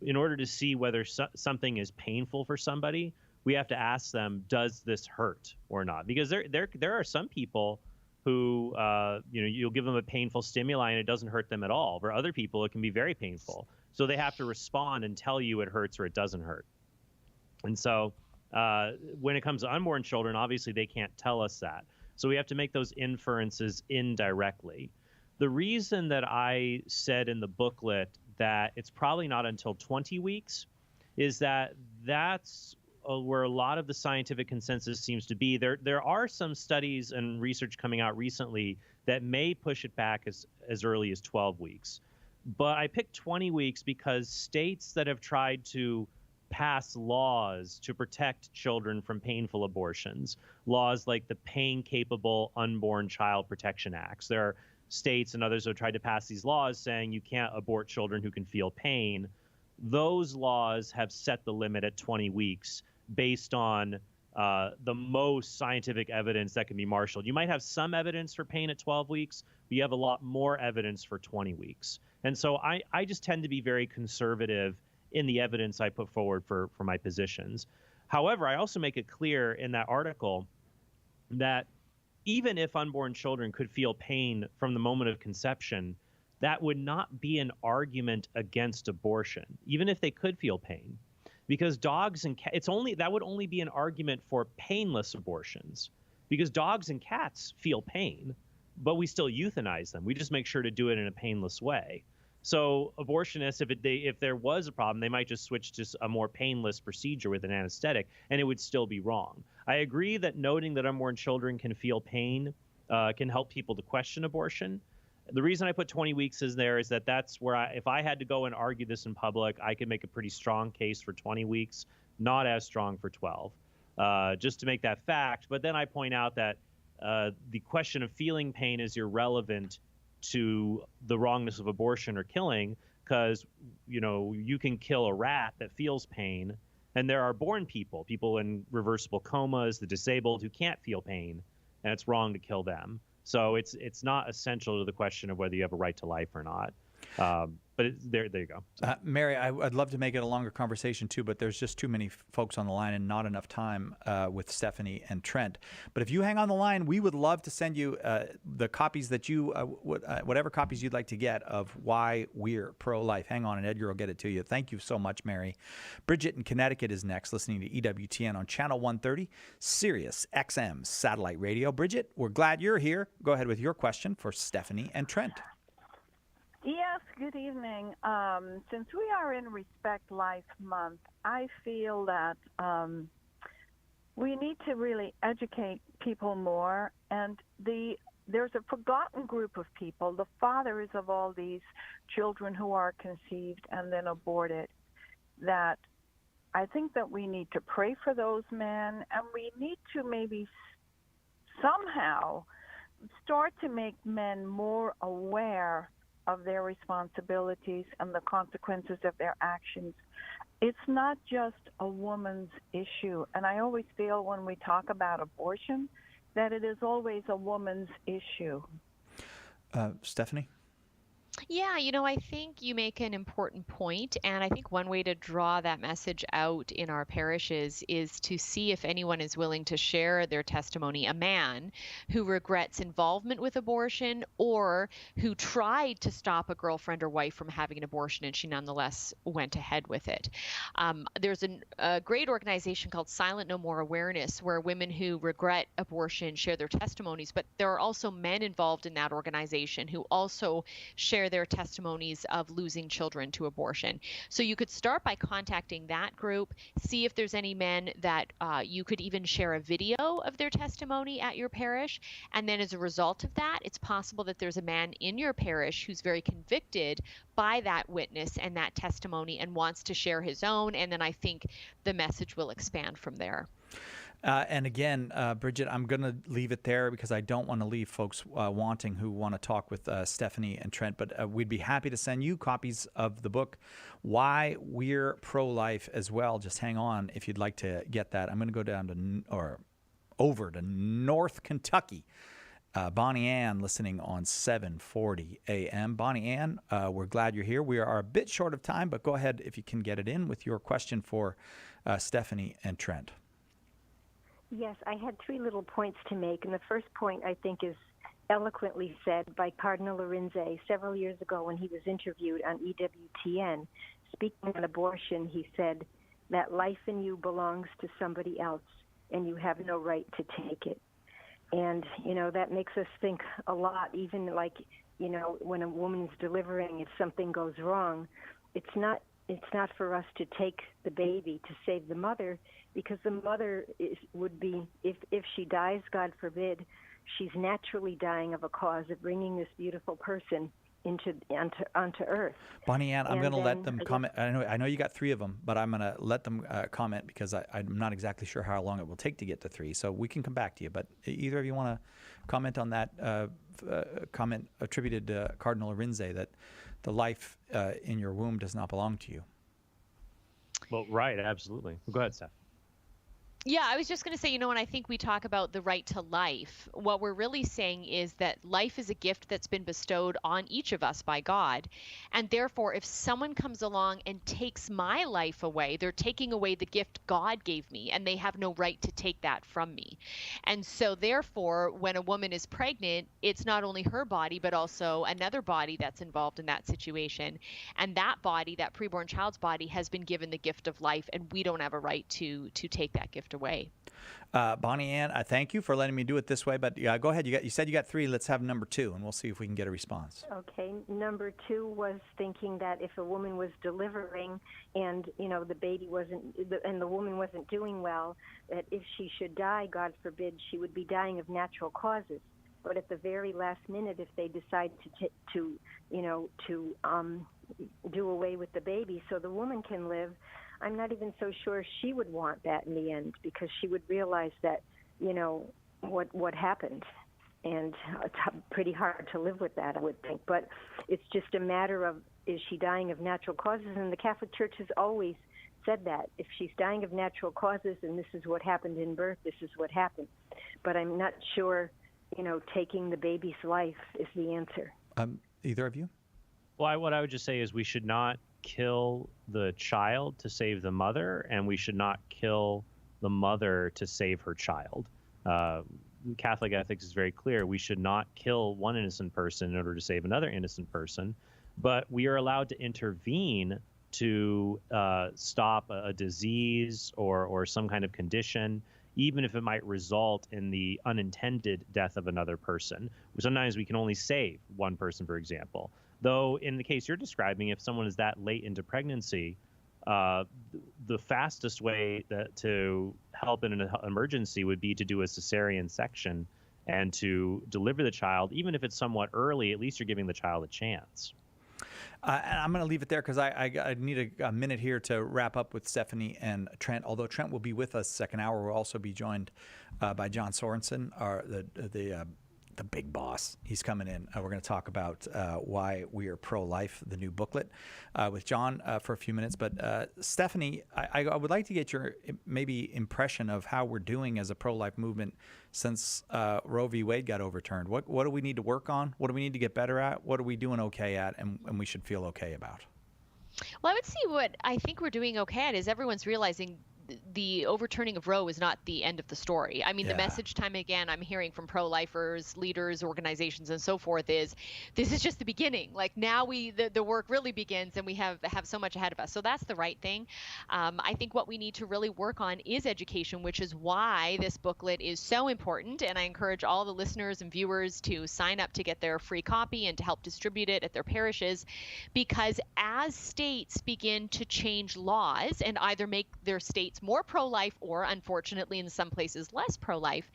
in order to see whether something is painful for somebody, we have to ask them, does this hurt or not? Because there are some people who, you'll give them a painful stimuli and it doesn't hurt them at all. For other people, it can be very painful. So they have to respond and tell you it hurts or it doesn't hurt. And so when it comes to unborn children, obviously they can't tell us that. So we have to make those inferences indirectly. The reason that I said in the booklet that it's probably not until 20 weeks is that that's where a lot of the scientific consensus seems to be. There are some studies and research coming out recently that may push it back as early as 12 weeks. But I picked 20 weeks because states that have tried to pass laws to protect children from painful abortions, laws like the Pain Capable Unborn Child Protection Acts. There are states and others have tried to pass these laws saying you can't abort children who can feel pain. Those laws have set the limit at 20 weeks based on the most scientific evidence that can be marshaled. You might have some evidence for pain at 12 weeks, but you have a lot more evidence for 20 weeks. And so I just tend to be very conservative in the evidence I put forward for my positions. However, I also make it clear in that article that even if unborn children could feel pain from the moment of conception, that would not be an argument against abortion, even if they could feel pain. Because dogs and cats, that would only be an argument for painless abortions. Because dogs and cats feel pain, but we still euthanize them. We just make sure to do it in a painless way. So abortionists, if there was a problem, they might just switch to a more painless procedure with an anesthetic, and it would still be wrong. I agree that noting that unborn children can feel pain can help people to question abortion. The reason I put 20 weeks is that's where if I had to go and argue this in public, I could make a pretty strong case for 20 weeks, not as strong for 12, just to make that fact. But then I point out that the question of feeling pain is irrelevant to the wrongness of abortion or killing, because you can kill a rat that feels pain, and there are born people in reversible comas, the disabled who can't feel pain, and it's wrong to kill them. So it's not essential to the question of whether you have a right to life or not. But there you go. So. Mary, I'd love to make it a longer conversation too, but there's just too many folks on the line and not enough time with Stephanie and Trent. But if you hang on the line, we would love to send you the copies that you, whatever copies you'd like to get of Why We're Pro-Life. Hang on, and Edgar will get it to you. Thank you so much, Mary. Bridget in Connecticut is next, listening to EWTN on Channel 130, Sirius XM Satellite Radio. Bridget, we're glad you're here. Go ahead with your question for Stephanie and Trent. Yes, good evening. Since we are in Respect Life Month, I feel that we need to really educate people more. And there's a forgotten group of people, the fathers of all these children who are conceived and then aborted, that I think that we need to pray for those men, and we need to maybe somehow start to make men more aware of their responsibilities and the consequences of their actions. It's not just a woman's issue. And I always feel when we talk about abortion that it is always a woman's issue. Stephanie? Yeah, I think you make an important point, and I think one way to draw that message out in our parishes is to see if anyone is willing to share their testimony, a man who regrets involvement with abortion or who tried to stop a girlfriend or wife from having an abortion and she nonetheless went ahead with it. There's a great organization called Silent No More Awareness where women who regret abortion share their testimonies, but there are also men involved in that organization who also share their testimonies of losing children to abortion. So you could start by contacting that group, see if there's any men that you could even share a video of their testimony at your parish. And then as a result of that, it's possible that there's a man in your parish who's very convicted by that witness and that testimony and wants to share his own. And then I think the message will expand from there. And again, Bridget, I'm going to leave it there because I don't want to leave folks wanting who want to talk with Stephanie and Trent. But we'd be happy to send you copies of the book, Why We're Pro-Life, as well. Just hang on if you'd like to get that. I'm going to go down over to North Kentucky. Bonnie Ann listening on 740 AM. Bonnie Ann, we're glad you're here. We are a bit short of time, but go ahead if you can get it in with your question for Stephanie and Trent. Yes, I had three little points to make, and the first point I think is eloquently said by Cardinal Lorenze several years ago when he was interviewed on EWTN. Speaking on abortion, he said that life in you belongs to somebody else, and you have no right to take it. And, that makes us think a lot, even like, when a woman's delivering, if something goes wrong, it's not for us to take the baby to save the mother, because the mother would be, if she dies, God forbid, she's naturally dying of a cause of bringing this beautiful person onto Earth. Bonnie Ann, I'm And going to let then them I guess- comment. I know you got 3 of them, but I'm going to let them comment because I'm not exactly sure how long it will take to get to 3. So we can come back to you. But either of you want to comment on that comment attributed to Cardinal Arinze that the life in your womb does not belong to you? Well, right, absolutely. Go ahead, Steph. Yeah, I was just going to say, when I think we talk about the right to life, what we're really saying is that life is a gift that's been bestowed on each of us by God. And therefore, if someone comes along and takes my life away, they're taking away the gift God gave me, and they have no right to take that from me. And so therefore, when a woman is pregnant, it's not only her body, but also another body that's involved in that situation. And that body, that preborn child's body, has been given the gift of life, and we don't have a right to take that gift away. Bonnie Ann, thank you for letting me do it this way. But go ahead. You said you got 3. Let's have number 2, and we'll see if we can get a response. Okay. Number 2 was thinking that if a woman was delivering and, the baby and the woman wasn't doing well, that if she should die, God forbid, she would be dying of natural causes. But at the very last minute, if they decide to do away with the baby so the woman can live, I'm not even so sure she would want that in the end, because she would realize that, what happened. And it's pretty hard to live with that, I would think. But it's just a matter of, is she dying of natural causes? And the Catholic Church has always said that. If she's dying of natural causes and this is what happened in birth, this is what happened. But I'm not sure, taking the baby's life is the answer. Either of you? Well, what I would just say is we should not kill the child to save the mother, and we should not kill the mother to save her child. Catholic ethics is very clear. We should not kill one innocent person in order to save another innocent person, but we are allowed to intervene to stop a disease or some kind of condition, even if it might result in the unintended death of another person. Sometimes we can only save one person, for example. Though in the case you're describing, if someone is that late into pregnancy, the fastest way to help in an emergency would be to do a cesarean section and to deliver the child. Even if it's somewhat early, at least you're giving the child a chance. And I'm going to leave it there because I need a minute here to wrap up with Stephanie and Trent. Although Trent will be with us second hour, we'll also be joined by John Sorensen, the big boss. He's coming in. We're going to talk about why we are pro-life, the new booklet, with John for a few minutes. But Stephanie, I would like to get your maybe impression of how we're doing as a pro-life movement since Roe v. Wade got overturned. What do we need to work on? What do we need to get better at? What are we doing okay at, and we should feel okay about? Well, I would say what I think we're doing okay at is everyone's realizing the overturning of Roe is not the end of the story. I mean, the message time again I'm hearing from pro-lifers, leaders, organizations, and so forth is this is just the beginning. Like now the work really begins, and we have so much ahead of us. So that's the right thing. I think what we need to really work on is education, which is why this booklet is so important. And I encourage all the listeners and viewers to sign up to get their free copy and to help distribute it at their parishes, because as states begin to change laws and either make their states more pro-life or, unfortunately, in some places less pro-life,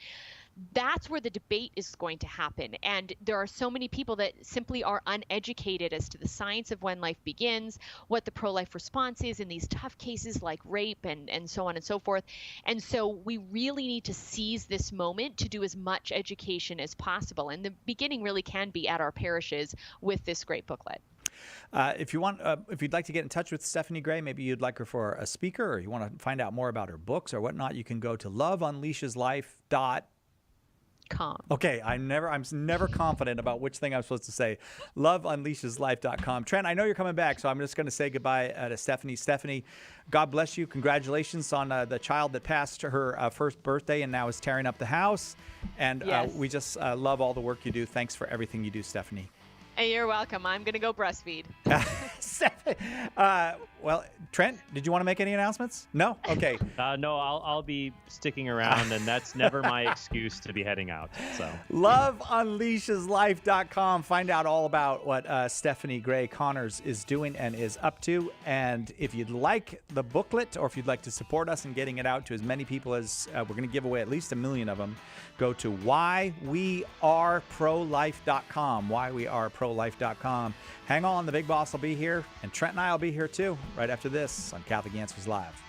that's where the debate is going to happen. And there are so many people that simply are uneducated as to the science of when life begins, what the pro-life response is in these tough cases like rape and so on and so forth. And so we really need to seize this moment to do as much education as possible. And the beginning really can be at our parishes with this great booklet. If you'd like to get in touch with Stephanie Gray, maybe you'd like her for a speaker, or you want to find out more about her books or whatnot, you can go to loveunleasheslife.com. Okay, I'm never confident about which thing I'm supposed to say. Loveunleasheslife.com. Trent, I know you're coming back, so I'm just going to say goodbye to Stephanie. Stephanie, God bless you. Congratulations on the child that passed her first birthday and now is tearing up the house. And we just love all the work you do. Thanks for everything you do, Stephanie. Hey, you're welcome. I'm going to go breastfeed. Well, Trent, did you want to make any announcements? No? Okay. No, I'll be sticking around, and that's never my excuse to be heading out. So LoveUnleashesLife.com. Find out all about what Stephanie Gray Connors is doing and is up to. And if you'd like the booklet, or if you'd like to support us in getting it out to as many people as we're going to give away at least 1 million of them, go to whyweareprolife.com. Whyweareprolife.com. Hang on, the big boss will be here, and Trent and I will be here too, right after this on Catholic Answers Live.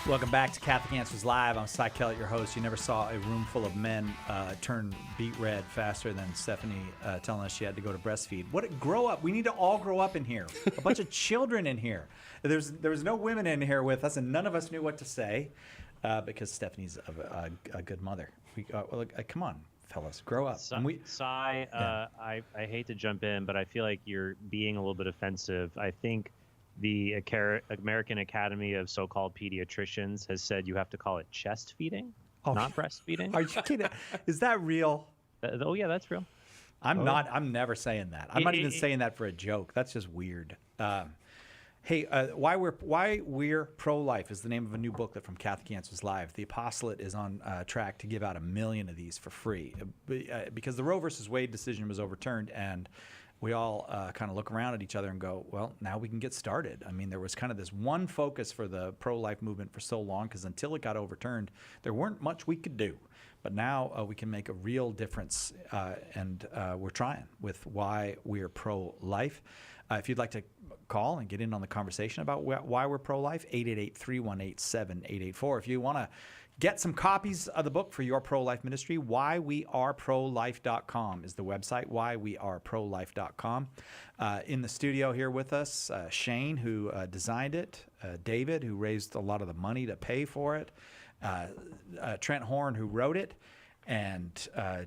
Welcome back to Catholic Answers Live. I'm Cy Kellett, your host. You never saw a room full of men turn beet red faster than Stephanie telling us she had to go to breastfeed. Grow up. We need to all grow up in here. A bunch of children in here. There was no women in here with us, and none of us knew what to say because Stephanie's a good mother. Come on, fellas, grow up. Cy, I hate to jump in, but I feel like you're being a little bit offensive. I think the American Academy of So-Called Pediatricians has said you have to call it chest feeding, not breastfeeding. Are you kidding? Is that real? Oh yeah, that's real. I'm never saying that. I'm not even saying that for a joke. That's just weird. Hey, why we're pro-life is the name of a new booklet from Catholic Answers Live. The Apostolate is on track to give out 1 million of these for free because the Roe versus Wade decision was overturned, and we all kind of look around at each other and go, well, now we can get started. I mean, there was kind of this one focus for the pro-life movement for so long because until it got overturned, there weren't much we could do. But now we can make a real difference, and we're trying with why we're pro-life. If you'd like to call and get in on the conversation about why we're pro-life, 888-318-7884. If you want to get some copies of the book for your pro-life ministry, whyweareprolife.com is the website, whyweareprolife.com. In the studio here with us, Shane, who designed it, David, who raised a lot of the money to pay for it, Trent Horn, who wrote it, and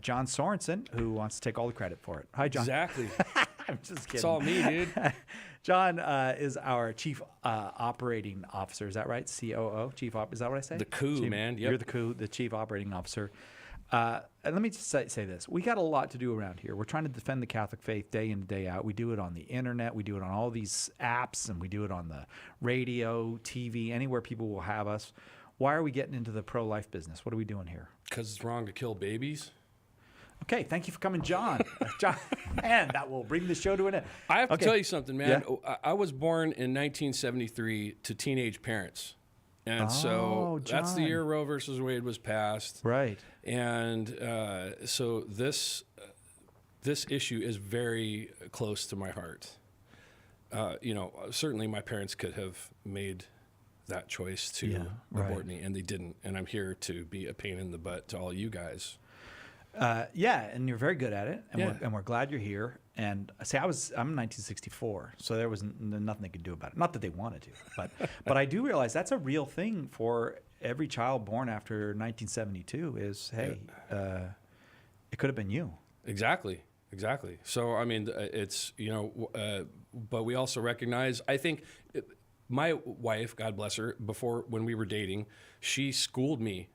John Sorensen, who wants to take all the credit for it. Hi, John. Exactly. I'm just kidding. It's all me, dude. John is our chief operating officer. Is that right? COO? Chief op? Is that what I say? The coup, man. Yep. You're the coup, the chief operating officer. And let me just say this. We got a lot to do around here. We're trying to defend the Catholic faith day in and day out. We do it on the internet. We do it on all these apps, and we do it on the radio, TV, anywhere people will have us. Why are we getting into the pro-life business? What are we doing here? Because it's wrong to kill babies. Okay, thank you for coming, John. John, and that will bring the show to an end. I have to Okay. tell you something, man. Yeah? I was born in 1973 to teenage parents. And so that's the John. year Roe versus Wade was passed. Right. And so this issue is very close to my heart. Certainly my parents could have made that choice to abort me, and they didn't. And I'm here to be a pain in the butt to all you guys. And you're very good at it, and we're glad you're here. And see, I'm 1964, so there was nothing they could do about it. Not that they wanted to, but I do realize that's a real thing for every child born after 1972. Is it could have been you. Exactly. So I mean, it's but we also recognize. I think my wife, God bless her, when we were dating, she schooled me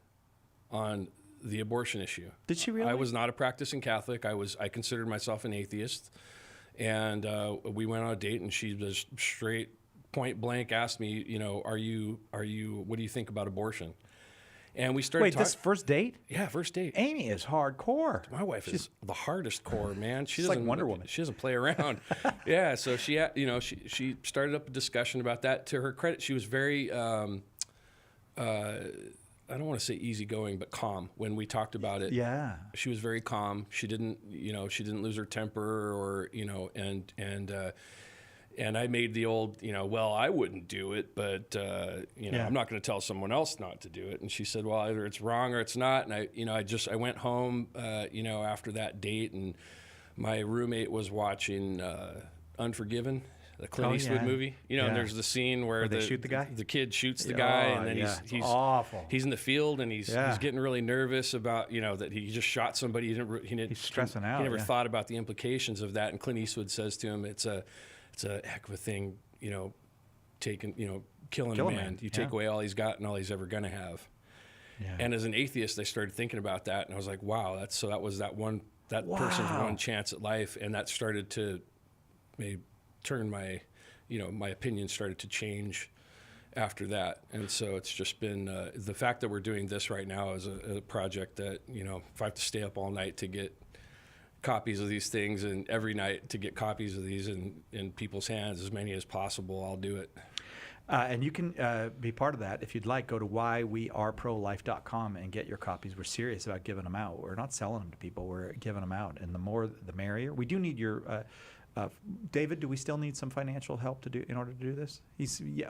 on the abortion issue. Did she really? I was not a practicing Catholic. I considered myself an atheist, and we went on a date, and she just straight point blank asked me, are you what do you think about abortion? And we started. Wait, this first date? Yeah, first date. Amy is hardcore. My wife is the hardest core, man. She's like Wonder Woman. She doesn't play around. Yeah, so she started up a discussion about that. To her credit, she was very. I don't want to say easygoing, but calm when we talked about it. Yeah. She was very calm. She didn't lose her temper or, and I made the old, well, I wouldn't do it, but, I'm not going to tell someone else not to do it. And she said, well, either it's wrong or it's not. And I went home, after that date, and my roommate was watching Unforgiven, the Clint Eastwood movie, and there's the scene where they shoot the guy. The kid shoots the guy, and then he's awful. He's in the field, and he's getting really nervous about that he just shot somebody. He's stressing out. He never thought about the implications of that. And Clint Eastwood says to him, "It's a heck of a thing, killing a man. You take away all he's got and all he's ever gonna have." Yeah. And as an atheist, I started thinking about that, and I was like, "Wow, that was that person's one chance at life," and that started to maybe turn my opinion started to change after that. And so it's just been the fact that we're doing this right now is a project that, if I have to stay up all night to get copies of these things and every night to get copies of these in people's hands, as many as possible, I'll do it. And you can be part of that if you'd like. Go to whyweareprolife.com and get your copies. We're serious about giving them out. We're not selling them to people. We're giving them out. And the more, the merrier. We do need your David, do we still need some financial help in order to do this?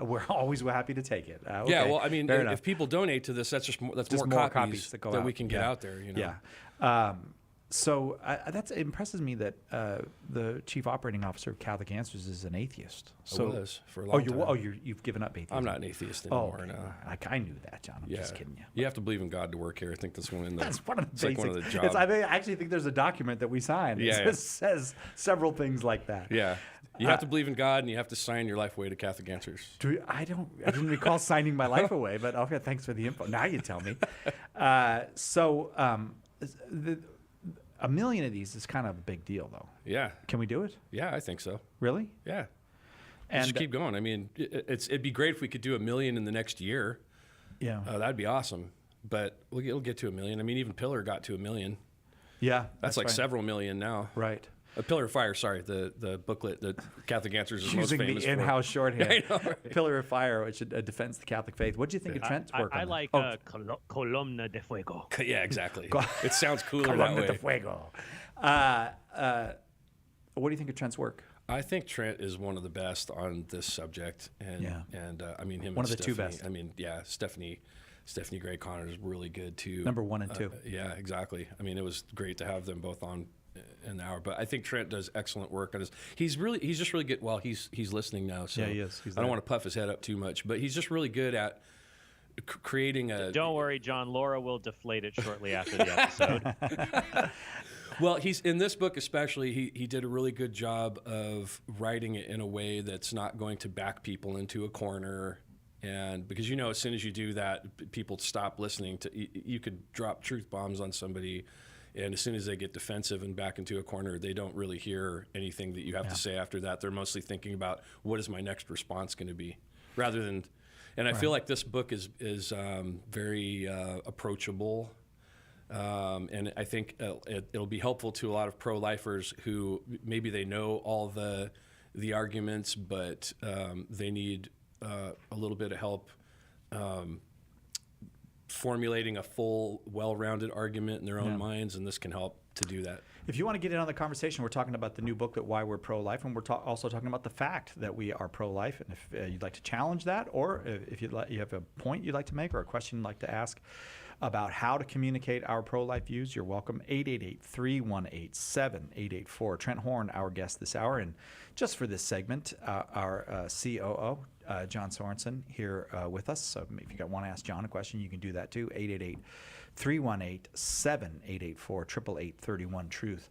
We're always happy to take it. Okay. Yeah, well, I mean, Fair if enough. people donate to this, that's just more copies that go that out. we can get out there. Yeah. So that impresses me that the chief operating officer of Catholic Answers is an atheist. So, I was for a long time. You've given up atheism. I'm not an atheist anymore. No. I knew that, John. I'm just kidding you. You have to believe in God to work here. I think that's one of the. That's one of the basics. Like one of the jobs. I actually think there's a document that we signed. It says several things like that. Yeah. You have to believe in God, and you have to sign your life away to Catholic Answers. I didn't recall signing my life away, but okay, thanks for the info. Now you tell me. A million of these is kind of a big deal, though. Yeah. Can we do it? Yeah, I think so. Really? Yeah. And just keep going. I mean, it'd be great if we could do 1 million in the next year. Yeah. That'd be awesome. But it'll get to 1 million. I mean, even Pillar got to 1 million. Yeah. That's like right. several million now. Right. A Pillar of Fire, sorry, the booklet that Catholic Answers is most Using famous the in-house for. shorthand. I know, right? Pillar of Fire, which defends the Catholic faith. What do you think of Trent's work I on like Columna de Fuego. Yeah, exactly. It sounds cooler that Columna way. de Fuego. What do you think of Trent's work? I think Trent is one of the best on this subject, and I mean him. One and of the two Stephanie. best. I mean, yeah, Stephanie Gray Connor is really good too. Number 1 and 2. Yeah, exactly. I mean, it was great to have them both on an hour, but I think Trent does excellent work on his. He's just really good. Well, he's listening now, so yeah, he is. I don't want to puff his head up too much, but he's just really good at creating a. Don't worry, John. Laura will deflate it shortly after the episode. Well, he's in this book especially. He did a really good job of writing it in a way that's not going to back people into a corner, and because as soon as you do that, people stop listening to. You could drop truth bombs on somebody, and as soon as they get defensive and back into a corner, they don't really hear anything that you have to say after that. They're mostly thinking about what is my next response going to be, rather than. And I feel like this book is very approachable. And I think it'll be helpful to a lot of pro-lifers who maybe they know all the arguments, but they need a little bit of help formulating a full, well-rounded argument in their own minds, and this can help to do that. If you want to get in on the conversation, we're talking about the new booklet, Why We're Pro-Life, and we're also talking about the fact that we are pro-life. And if you'd like to challenge that, or if you have a point you'd like to make or a question you'd like to ask about how to communicate our pro-life views, you're welcome. 888-318-7884. Trent Horn, our guest this hour. And just for this segment, our COO, John Sorensen, here with us. So if you want to ask John a question, you can do that too. 888-318-7884, 888-31-TRUTH.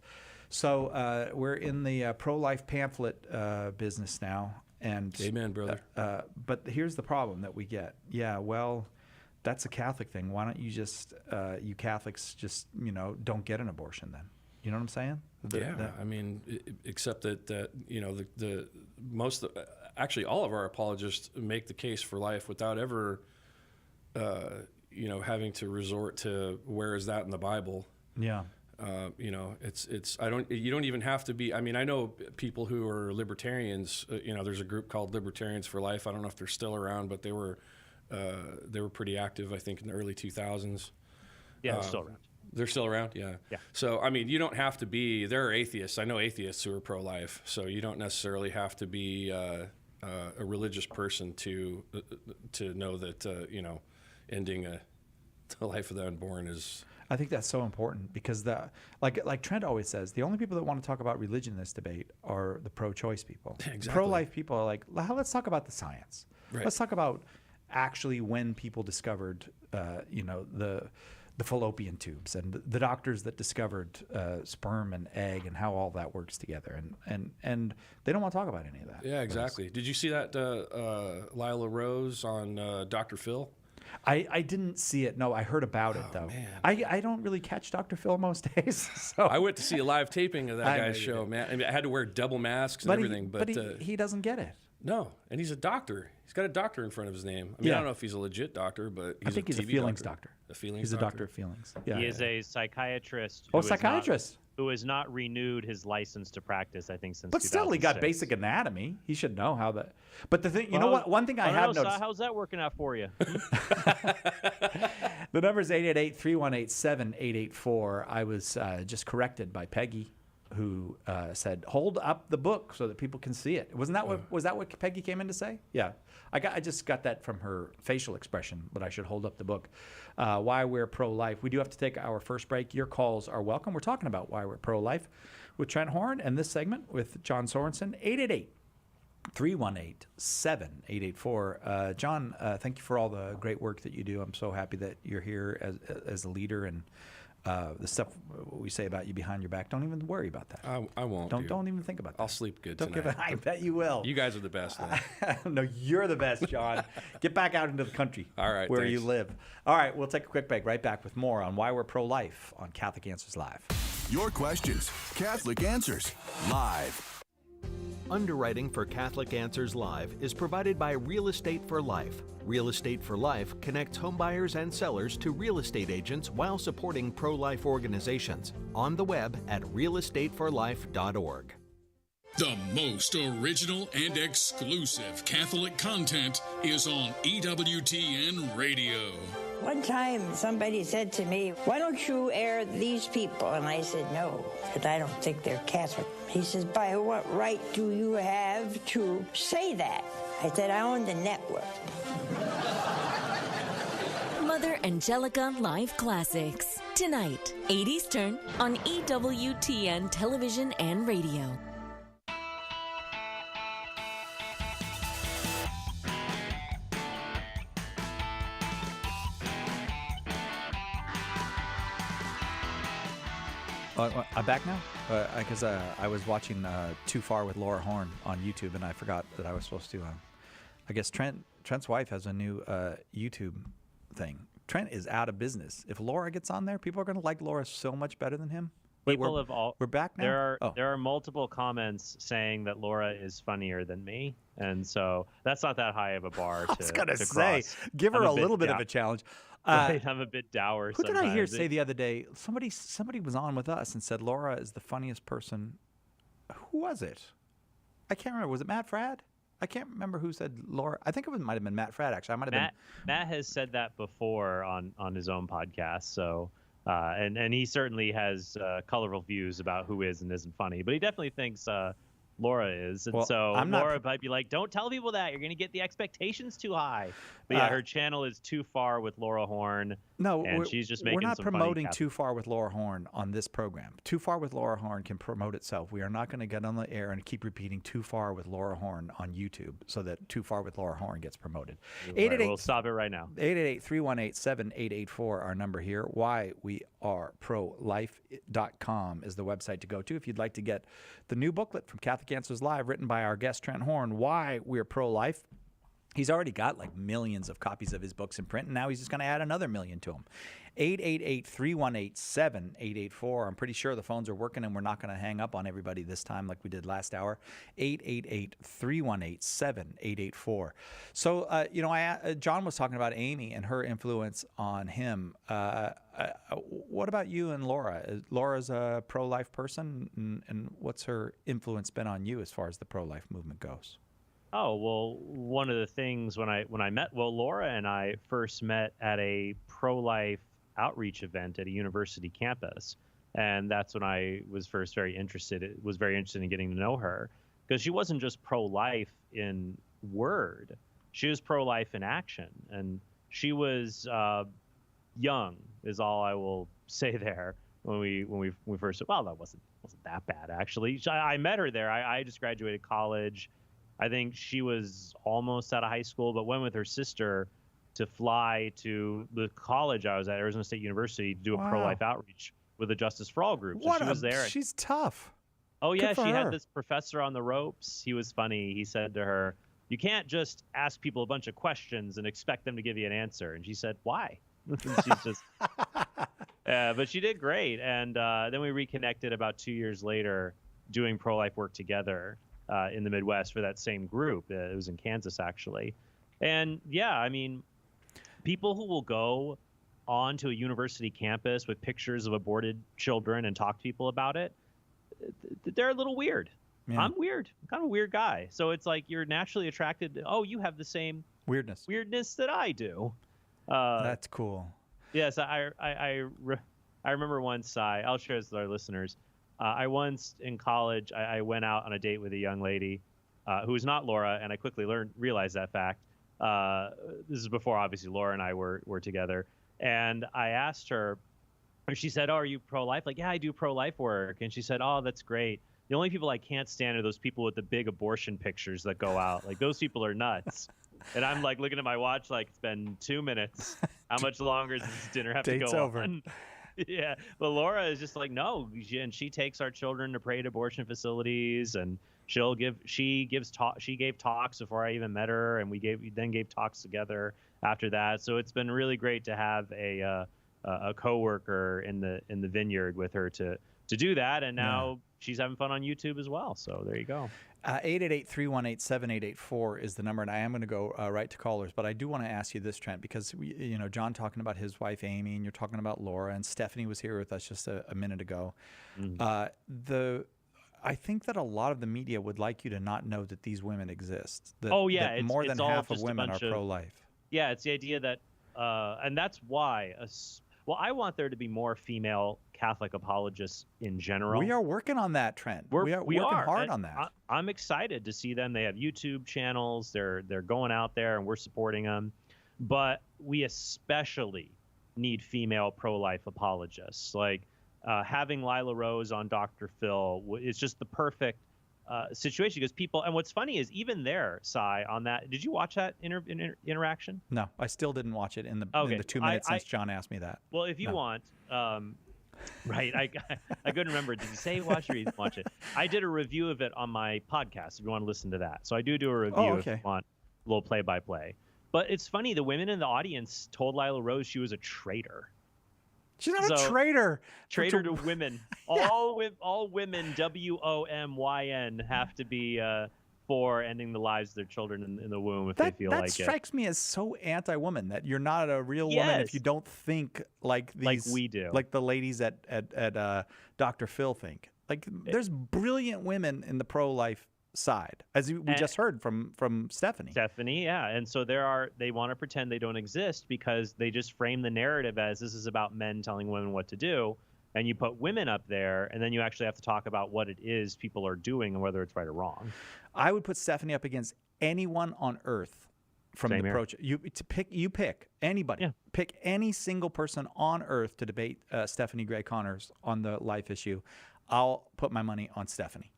So we're in the pro-life pamphlet business now. And amen, brother. But here's the problem that we get. Yeah, well, that's a Catholic thing. Why don't you just, you Catholics, just don't get an abortion then? You know what I'm saying? I mean, except that the most, actually, all of our apologists make the case for life without ever, having to resort to where is that in the Bible. Yeah. You don't even have to be. I mean, I know people who are libertarians. There's a group called Libertarians for Life. I don't know if they're still around, but they were pretty active, I think, in the early 2000s. Yeah, they're still around. They're still around, yeah. So, I mean, you don't have to be. There are atheists. I know atheists who are pro-life. So you don't necessarily have to be a religious person to know that ending the life of the unborn is. I think that's so important because like Trent always says, the only people that want to talk about religion in this debate are the pro-choice people. Exactly. Pro-life people are like, let's talk about the science. Right. Let's talk about actually when people discovered, the fallopian tubes and the doctors that discovered sperm and egg and how all that works together. And they don't want to talk about any of that. Yeah, exactly. Did you see that Lila Rose on Dr. Phil? I didn't see it. No, I heard about it, though. Man. I don't really catch Dr. Phil most days. So I went to see a live taping of that guy's show, man. I mean, I had to wear double masks and everything. But he doesn't get it. No, and he's a doctor. He's got a doctor in front of his name. I mean, I don't know if he's a legit doctor, but I think he's a feelings doctor. A feelings He's doctor? a doctor of feelings. Yeah, He is a psychiatrist. Oh, psychiatrist. Who has not renewed his license to practice, I think, since But still, he got 2006. basic anatomy. He should know how that. But the thing, you know what? One thing I have noticed. How's that working out for you? The number is 888-318-7884. I was just corrected by Peggy. who said, "Hold up the book so that people can see it." Wasn't that what Peggy came in to say? Yeah, I just got that from her facial expression, but I should hold up the book. Why we're pro-life. We do have to take our first break. Your calls are welcome. We're talking about why we're pro-life with Trent Horn, and this segment with John Sorensen. 888-318-7884. John, thank you for all the great work that you do. I'm so happy that you're here as a leader, and the stuff we say about you behind your back, don't even worry about that. I won't. Don't even think about that. I'll sleep good Don't tonight. I bet you will. You guys are the best. No, you're the best, John. Get back out into the country. All right, where thanks. you live. All right, we'll take a quick break. Right back with more on why we're pro-life on Catholic Answers Live. Your questions, Catholic Answers Live. Underwriting for Catholic Answers Live is provided by Real Estate for Life. Real Estate for Life connects homebuyers and sellers to real estate agents while supporting pro-life organizations. On the web at realestateforlife.org. The most original and exclusive Catholic content is on EWTN Radio. One time somebody said to me, "Why don't you air these people?" And I said, "No, because I don't think they're Catholic." He says, "By what right do you have to say that?" I said, "I own the network." Mother Angelica Live Classics. Tonight, 8 Eastern on EWTN Television and Radio. I'm back now because I was watching Too Far with Laura Horn on YouTube, and I forgot that I was supposed to. I guess Trent's wife has a new YouTube thing. Trent is out of business. If Laura gets on there, people are going to like Laura so much better than him. Wait, we're back now? There are multiple comments saying that Laura is funnier than me, and so that's not that high of a bar to I was going to to say, cross. give her I'm a little bit of a challenge. Right, I'm a bit dour. Who did I hear sometimes. say the other day? Somebody was on with us and said Laura is the funniest person. Who was it? I can't remember. Was it Matt Fradd? I can't remember who said Laura. I think it might have been Matt Fradd, actually. I might have Matt has said that before on his own podcast. So, and he certainly has colorful views about who is and isn't funny. But he definitely thinks Laura is, and Well, so I'm not Laura might be like, "Don't tell people that. You're going to get the expectations too high." But yeah, her channel is Too Far with Laura Horn. No, and she's just making we're not some funny promoting Catholic- Too Far with Laura Horn on this program. Too Far with Laura Horn can promote itself. We are not going to get on the air and keep repeating Too Far with Laura Horn on YouTube so that Too Far with Laura Horn gets promoted. We'll stop it right now. 888-318-7884, our number here. whyweareprolife.com is the website to go to if you'd like to get the new booklet from Catholic Answers Live, written by our guest Trent Horn, Why We're Pro-Life. He's already got like millions of copies of his books in print, and now he's just going to add another million to them. 888-318-7884. I'm pretty sure the phones are working, and we're not going to hang up on everybody this time like we did last hour. 888-318-7884. So, John was talking about Amy and her influence on him. What about you and Laura? Laura's a pro-life person, and what's her influence been on you as far as the pro-life movement goes? Oh, well, one of the things when I met, Laura and I first met at a pro-life outreach event at a university campus. And that's when I was first very interested in getting to know her, because she wasn't just pro-life in word. She was pro-life in action. And she was young is all I will say there. When we first, well, that wasn't that bad, actually. I met her there. I just graduated college. I think she was almost out of high school, but went with her sister to fly to the college I was at, Arizona State University, to do a pro-life outreach with the Justice for All group. So she was there. She's tough. Oh, yeah, Good for she her. had this professor on the ropes. He was funny. He said to her, "You can't just ask people a bunch of questions and expect them to give you an answer." And she said, "Why?" She's just... but she did great. And then we reconnected about 2 years later doing pro-life work together. In the Midwest for that same group. It was in Kansas, actually. And yeah, I mean, people who will go onto a university campus with pictures of aborted children and talk to people about it, they're a little weird. Yeah. I'm weird. I'm kind of a weird guy. So it's like you're naturally attracted to, oh, you have the same weirdness that I do. That's cool. Yes, I remember once, I'll share this with our listeners. I once in college, I went out on a date with a young lady who was not Laura, and I quickly realized that fact. This is before, obviously, Laura and I were together. And I asked her, she said, "Oh, are you pro-life?" Like, "Yeah, I do pro-life work." And she said, "Oh, that's great. The only people I can't stand are those people with the big abortion pictures that go out. Like, those people are nuts." And I'm like looking at my watch, like, it's been 2 minutes. How much longer does this dinner have to Date's go over. on? Yeah, but Laura is just like, no, and she takes our children to pray at abortion facilities, and she gave talks before I even met her, and we then gave talks together after that. So it's been really great to have a coworker in the vineyard with her to do that, and now she's having fun on YouTube as well. So there you go. 888-318-7884 is the number, and I am going to go right to callers. But I do want to ask you this, Trent, because John talking about his wife Amy, and you're talking about Laura, and Stephanie was here with us just a minute ago. Mm-hmm. I think that a lot of the media would like you to not know that these women exist. That, It's more than all half of just a women are bunch of- pro-life. Yeah, it's the idea that, and that's why. I want there to be more female Catholic apologists in general. We are working on that, Trent. We are working hard on that. I'm excited to see them. They have YouTube channels. They're going out there, and we're supporting them. But we especially need female pro-life apologists. Like having Lila Rose on Dr. Phil is just the perfect situation, because people. And what's funny is even there, Cy, on that. Did you watch that interaction? No, I still didn't watch it in the 2 minutes since John asked me that. Well, if you want, right? I couldn't remember. Did you say watch it or you didn't watch it? I did a review of it on my podcast. If you want to listen to that, so I do a review if you want a little play-by-play. But it's funny. The women in the audience told Lila Rose she was a traitor. She's not a traitor. Traitor to women. All women, WOMYN, have to be for ending the lives of their children in the womb if they feel like it. That strikes me as so anti-woman that you're not a real woman if you don't think like these, like we do, like the ladies at Dr. Phil think. Like there's brilliant women in the pro-life side, as we just heard from Stephanie. Yeah, and so they want to pretend they don't exist because they just frame the narrative as this is about men telling women what to do, and you put women up there, and then you actually have to talk about what it is people are doing and whether it's right or wrong. I would put Stephanie up against anyone on earth from Same the here. You pick anybody. Yeah. Pick any single person on earth to debate Stephanie Gray Connors on the life issue. I'll put my money on Stephanie.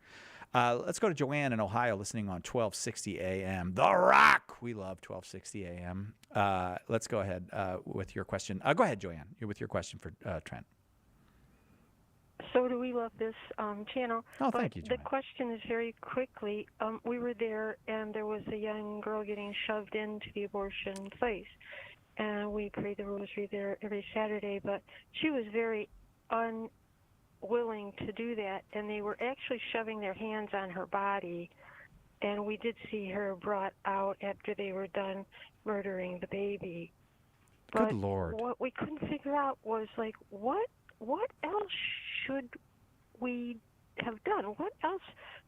Let's go to Joanne in Ohio, listening on 1260 AM. The Rock. We love 1260 AM. Let's go ahead with your question. Go ahead, Joanne. You're with your question for Trent. So do we love this channel? Oh, thank you, The Joanne. question is very quickly. We were there, and there was a young girl getting shoved into the abortion place. And we prayed the rosary there every Saturday, but she was very unwilling to do that, and they were actually shoving their hands on her body. And we did see her brought out after they were done murdering the baby. Good But Lord. what we couldn't figure out was, like, what else should we have done? What else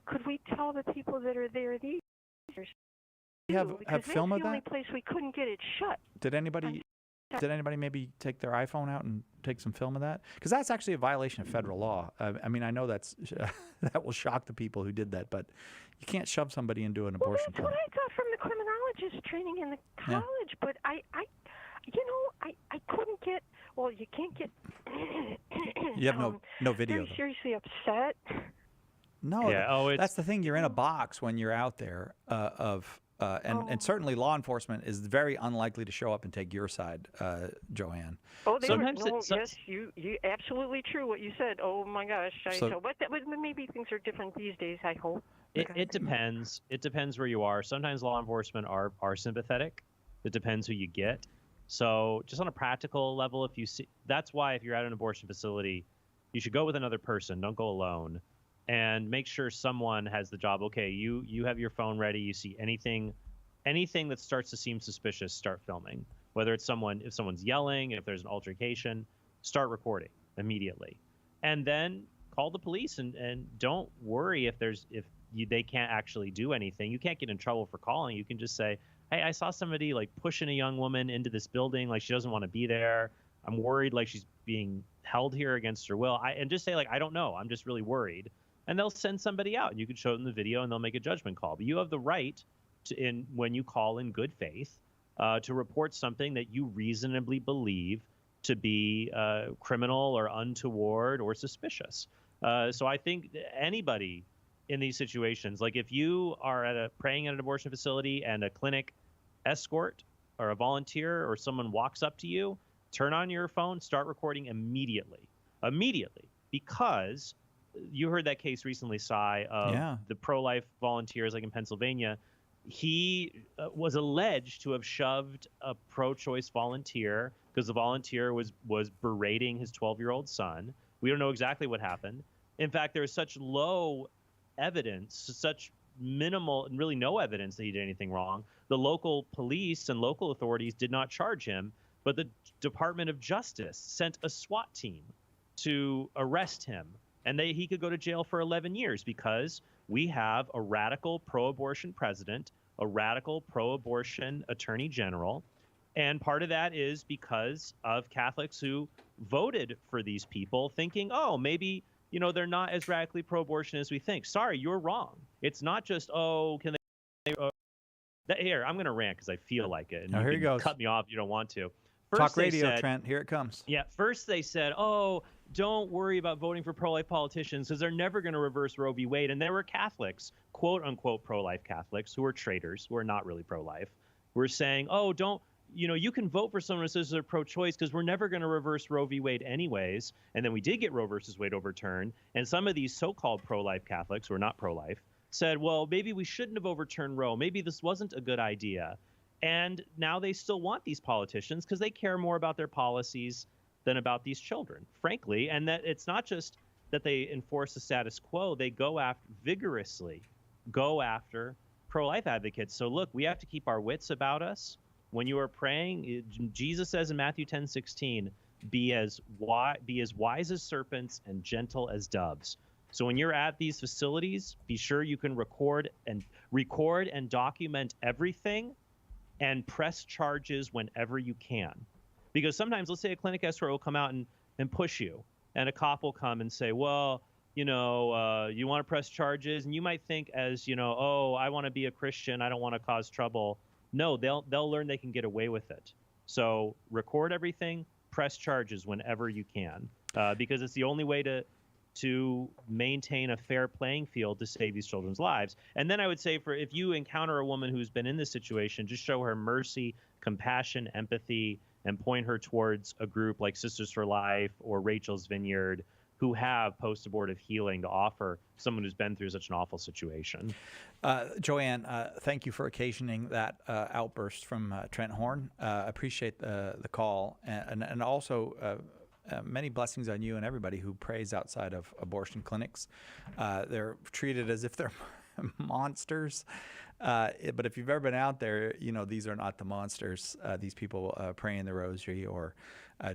could we tell the people that are there these years? You have Because film that's of the only that? place we couldn't get it shut. Did anybody maybe take their iPhone out and take some film of that? Because that's actually a violation of federal law. I mean, I know that will shock the people who did that, but you can't shove somebody into an abortion That's what I got from the criminologist training in the Yeah. college, but I couldn't get. Well, you can't get. You have no video, Very though. seriously upset. No, Yeah, that's the thing. You're in a box when you're out there and certainly law enforcement is very unlikely to show up and take your side, Joanne. Oh, they Sometimes were, no, it- yes, you absolutely true what you said. Oh my gosh, but maybe things are different these days. I hope. It depends. It depends where you are. Sometimes law enforcement are sympathetic. It depends who you get. So just on a practical level, if you see, that's why if you're at an abortion facility, you should go with another person. Don't go alone, and make sure someone has the job. Okay, you have your phone ready. You see anything that starts to seem suspicious, start filming. Whether it's if someone's yelling, if there's an altercation, start recording immediately, and then call the police and don't worry if they can't actually do anything. You can't get in trouble for calling. You can just say, hey, I saw somebody like pushing a young woman into this building, like she doesn't want to be there. I'm worried like she's being held here against her will. And just say, like, I don't know. I'm just really worried. And they'll send somebody out, and you can show them the video, and they'll make a judgment call. But you have the right to, when you call in good faith, to report something that you reasonably believe to be criminal or untoward or suspicious. So I think anybody in these situations, like if you are praying at an abortion facility and a clinic escort or a volunteer or someone walks up to you, turn on your phone, start recording immediately, because you heard that case recently, Cy, of the pro-life volunteers, like in Pennsylvania. He was alleged to have shoved a pro-choice volunteer because the volunteer was berating his 12-year-old son. We don't know exactly what happened. In fact, there is such low evidence, such minimal and really no evidence that he did anything wrong. The local police and local authorities did not charge him, but the Department of Justice sent a SWAT team to arrest him. And he could go to jail for 11 years because we have a radical pro-abortion president, a radical pro-abortion attorney general. And part of that is because of Catholics who voted for these people thinking, oh, maybe, they're not as radically pro-abortion as we think. Sorry, you're wrong. It's not just, can they... Here, I'm going to rant because I feel like it. And here he goes. Cut me off if you don't want to. First, Talk radio, Trent. Here it comes. Yeah, first they said, don't worry about voting for pro-life politicians because they're never going to reverse Roe v. Wade. And there were Catholics, quote-unquote pro-life Catholics, who are traitors, who are not really pro-life, who are saying, you can vote for someone who says they're pro-choice because we're never going to reverse Roe v. Wade anyways. And then we did get Roe versus Wade overturned. And some of these so-called pro-life Catholics, who are not pro-life, said, well, maybe we shouldn't have overturned Roe. Maybe this wasn't a good idea. And now they still want these politicians because they care more about their policies than about these children, frankly. And that it's not just that they enforce the status quo. They vigorously go after pro-life advocates. So look, we have to keep our wits about us. When you are praying, Jesus says in Matthew 10:16, be as wise as serpents and gentle as doves. So when you're at these facilities, be sure you can record and document everything and press charges whenever you can. Because sometimes, let's say a clinic escort will come out and push you, and a cop will come and say, well, you want to press charges, and you might think as, I want to be a Christian, I don't want to cause trouble. No, they'll learn they can get away with it. So record everything, press charges whenever you can, because it's the only way to maintain a fair playing field to save these children's lives. And then I would say if you encounter a woman who's been in this situation, just show her mercy, compassion, empathy, and point her towards a group like Sisters for Life or Rachel's Vineyard, who have post-abortive healing to offer someone who's been through such an awful situation. Joanne, thank you for occasioning that outburst from Trent Horn. Appreciate the call, and also many blessings on you and everybody who prays outside of abortion clinics. They're treated as if they're monsters. But if you've ever been out there, these are not the monsters. These people praying the rosary or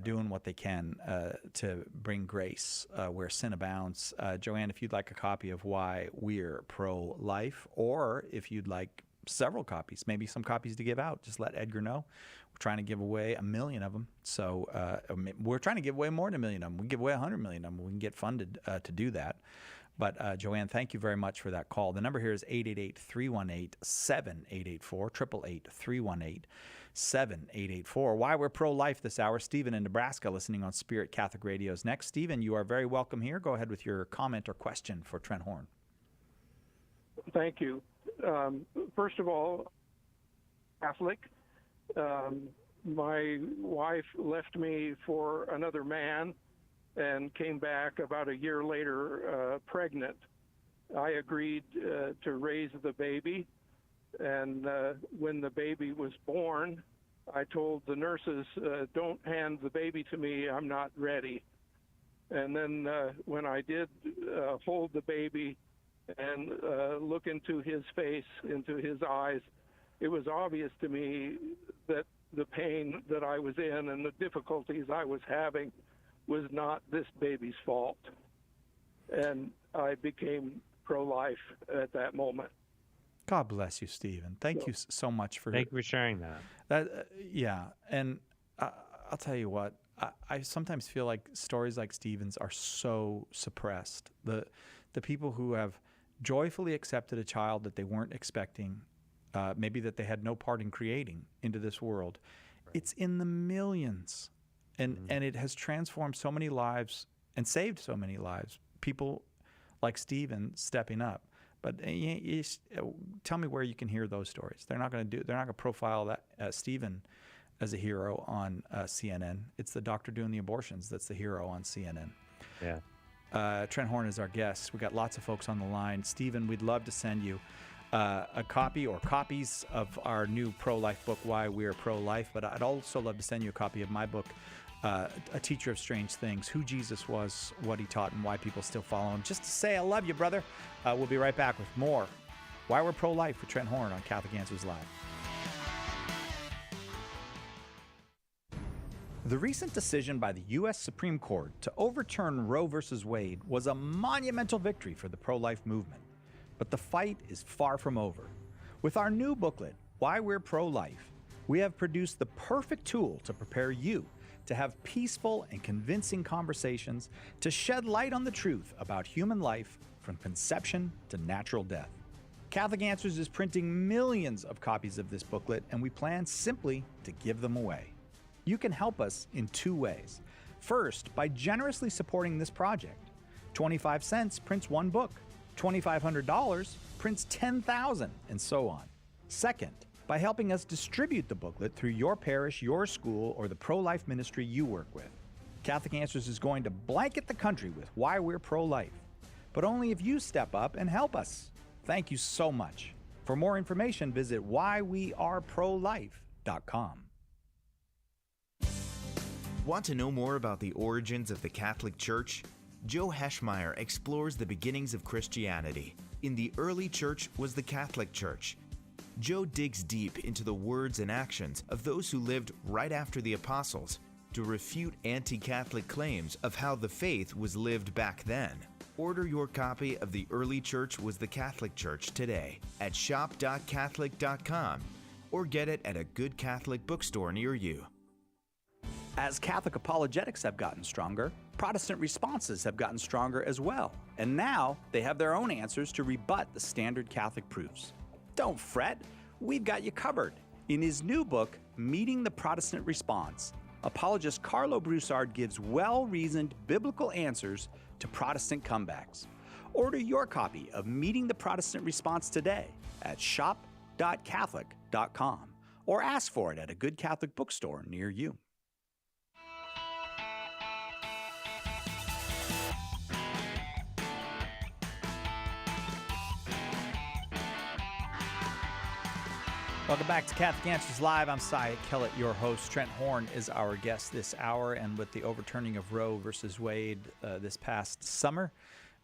doing what they can to bring grace where sin abounds. Joanne, if you'd like a copy of Why We're Pro-Life, or if you'd like several copies, maybe some copies to give out, just let Edgar know. We're trying to give away 1 million of them. So we're trying to give away more than 1 million of them. We can give away 100 million of them. We can get funded to do that. But Joanne, thank you very much for that call. The number here is 888-318-7884, 888-318-7884. Why We're Pro-Life this hour. Stephen in Nebraska listening on Spirit Catholic Radio is next. Stephen, you are very welcome here. Go ahead with your comment or question for Trent Horn. Thank you. First of all, Catholic. My wife left me for another man and came back about a year later pregnant. I agreed to raise the baby, and when the baby was born, I told the nurses, don't hand the baby to me, I'm not ready. And then when I did hold the baby and look into his face, into his eyes, it was obvious to me that the pain that I was in and the difficulties I was having was not this baby's fault. And I became pro-life at that moment. God bless you, Stephen. Thank you so much for sharing that. Yeah, and I'll tell you what, I sometimes feel like stories like Stephen's are so suppressed. The people who have joyfully accepted a child that they weren't expecting, maybe that they had no part in creating into this world, it's in the millions. And it has transformed so many lives and saved so many lives. People like Stephen stepping up. But tell me where you can hear those stories. They're not going to profile that Stephen as a hero on CNN. It's the doctor doing the abortions that's the hero on CNN. Yeah. Trent Horn is our guest. We got lots of folks on the line. Stephen, we'd love to send you a copy or copies of our new pro-life book, Why We're Pro-Life. But I'd also love to send you a copy of my book, A Teacher of Strange Things, Who Jesus Was, What He Taught, and Why People Still Follow Him. Just to say I love you, brother. We'll be right back with more Why We're Pro-Life with Trent Horn on Catholic Answers Live. The recent decision by the U.S. Supreme Court to overturn Roe v. Wade was a monumental victory for the pro-life movement. But the fight is far from over. With our new booklet, Why We're Pro-Life, we have produced the perfect tool to prepare you to have peaceful and convincing conversations to shed light on the truth about human life from conception to natural death. Catholic Answers is printing millions of copies of this booklet, and we plan simply to give them away. You can help us in two ways. First, by generously supporting this project. 25 cents prints one book. $2,500 prints 10,000, and so on. Second, by helping us distribute the booklet through your parish, your school, or the pro-life ministry you work with. Catholic Answers is going to blanket the country with Why We're Pro-Life, but only if you step up and help us. Thank you so much. For more information, visit whyweareprolife.com. Want to know more about the origins of the Catholic Church? Joe Heschmeyer explores the beginnings of Christianity. In the early church was the Catholic Church. Joe digs deep into the words and actions of those who lived right after the apostles to refute anti-Catholic claims of how the faith was lived back then. Order your copy of The Early Church Was the Catholic Church today at shop.catholic.com or get it at a good Catholic bookstore near you. As Catholic apologetics have gotten stronger, Protestant responses have gotten stronger as well. And now they have their own answers to rebut the standard Catholic proofs. Don't fret, we've got you covered. In his new book, Meeting the Protestant Response, apologist Carlo Broussard gives well-reasoned biblical answers to Protestant comebacks. Order your copy of Meeting the Protestant Response today at shop.catholic.com or ask for it at a good Catholic bookstore near you. Welcome back to Catholic Answers Live. I'm Cy Kellett, your host. Trent Horn is our guest this hour, and with the overturning of Roe versus Wade this past summer,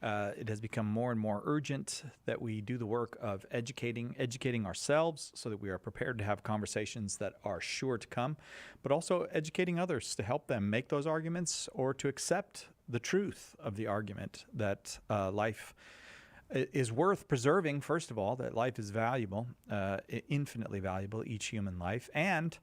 it has become more and more urgent that we do the work of educating ourselves so that we are prepared to have conversations that are sure to come, but also educating others to help them make those arguments or to accept the truth of the argument that life is worth preserving, first of all, that life is valuable, infinitely valuable, each human life, and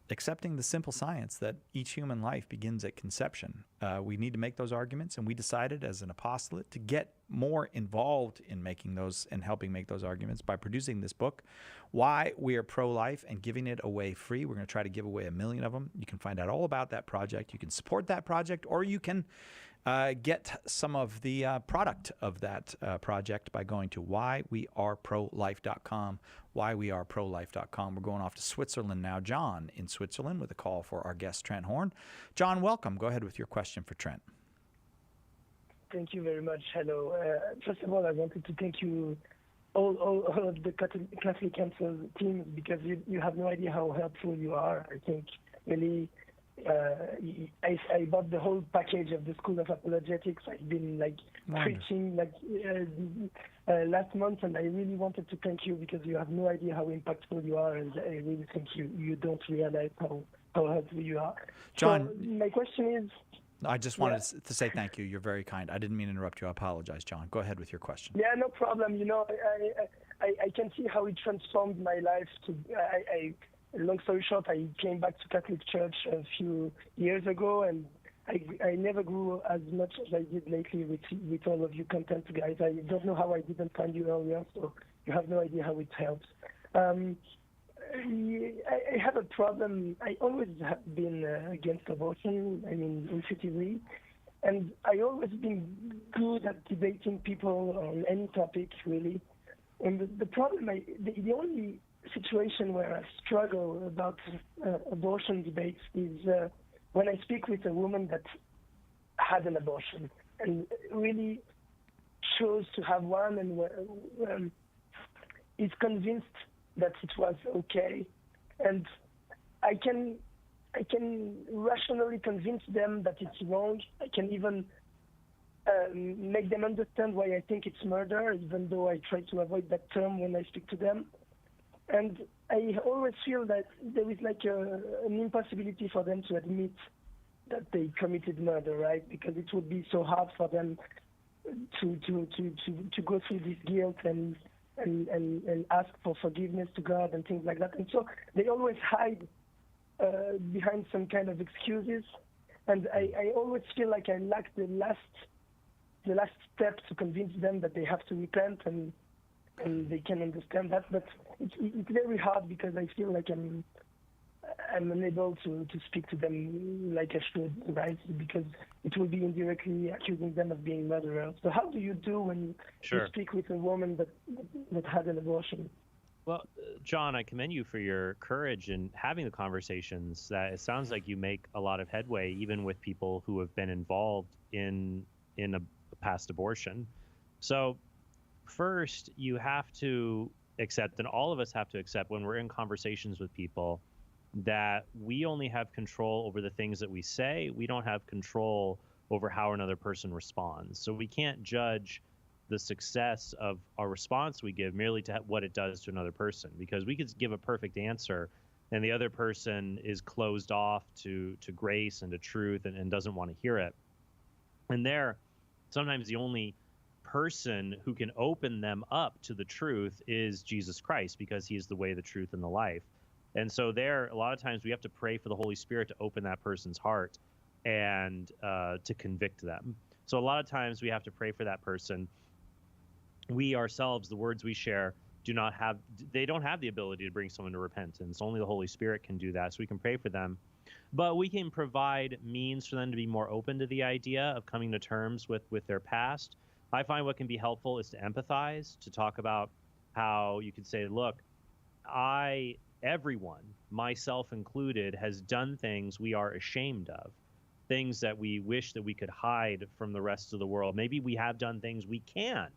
accepting the simple science that each human life begins at conception. We need to make those arguments, and we decided as an apostolate to get more involved in making those and helping make those arguments by producing this book, Why We Are Pro-Life, and giving it away free. We're going to try to give away 1 million of them. You can find out all about that project. You can support that project, or you can get some of the product of that project by going to whyweareprolife.com, whyweareprolife.com. We're going off to Switzerland now. John in Switzerland with a call for our guest, Trent Horn. John, welcome. Go ahead with your question for Trent. Thank you very much. Hello. First of all, I wanted to thank you, all of the Catholic Answers team, because you have no idea how helpful you are. I think really I bought the whole package of the School of Apologetics. I've been preaching last month, and I really wanted to thank you because you have no idea how impactful you are, and I really think you don't realize how helpful you are. John, so my question is, I just wanted to say thank you. You're very kind. I didn't mean to interrupt you. I apologize, John. Go ahead with your question. Yeah, no problem. You know, I can see how it transformed my life. long story short, I came back to Catholic Church a few years ago, and I never grew as much as I did lately with all of you content guys. I don't know how I didn't find you earlier, so you have no idea how it helps. I have a problem. I always have been against abortion, intuitively. And I always been good at debating people on any topic, really. And the problem, the only situation where I struggle about abortion debates is when I speak with a woman that had an abortion and really chose to have one and is convinced that it was okay. And I can rationally convince them that it's wrong. I can even make them understand why I think it's murder, even though I try to avoid that term when I speak to them. And I always feel that there is like an impossibility for them to admit that they committed murder, right? Because it would be so hard for them to go through this guilt and ask for forgiveness to God and things like that. And so they always hide behind some kind of excuses, and I always feel like I lack the last step to convince them that they have to repent and they can understand that. But it's very hard because I feel like I'm unable to speak to them like I should, right? Because it will be indirectly accusing them of being murderers. So how do you do when you speak with a woman that had an abortion? Well, John, I commend you for your courage in having the conversations. That it sounds like you make a lot of headway, even with people who have been involved in a past abortion. So first, you have to accept, and all of us have to accept when we're in conversations with people, that we only have control over the things that we say. We don't have control over how another person responds. So we can't judge the success of our response we give merely to what it does to another person, because we could give a perfect answer and the other person is closed off to grace and to truth and doesn't want to hear it. And sometimes the only person who can open them up to the truth is Jesus Christ, because he is the way, the truth, and the life. And so a lot of times we have to pray for the Holy Spirit to open that person's heart and to convict them. So a lot of times we have to pray for that person. We ourselves, the words we share, don't have the ability to bring someone to repentance. Only the Holy Spirit can do that. So we can pray for them. But we can provide means for them to be more open to the idea of coming to terms with their past. I find what can be helpful is to empathize, to talk about how you could say, look, everyone, myself included, has done things we are ashamed of, things that we wish that we could hide from the rest of the world. Maybe we have done things we can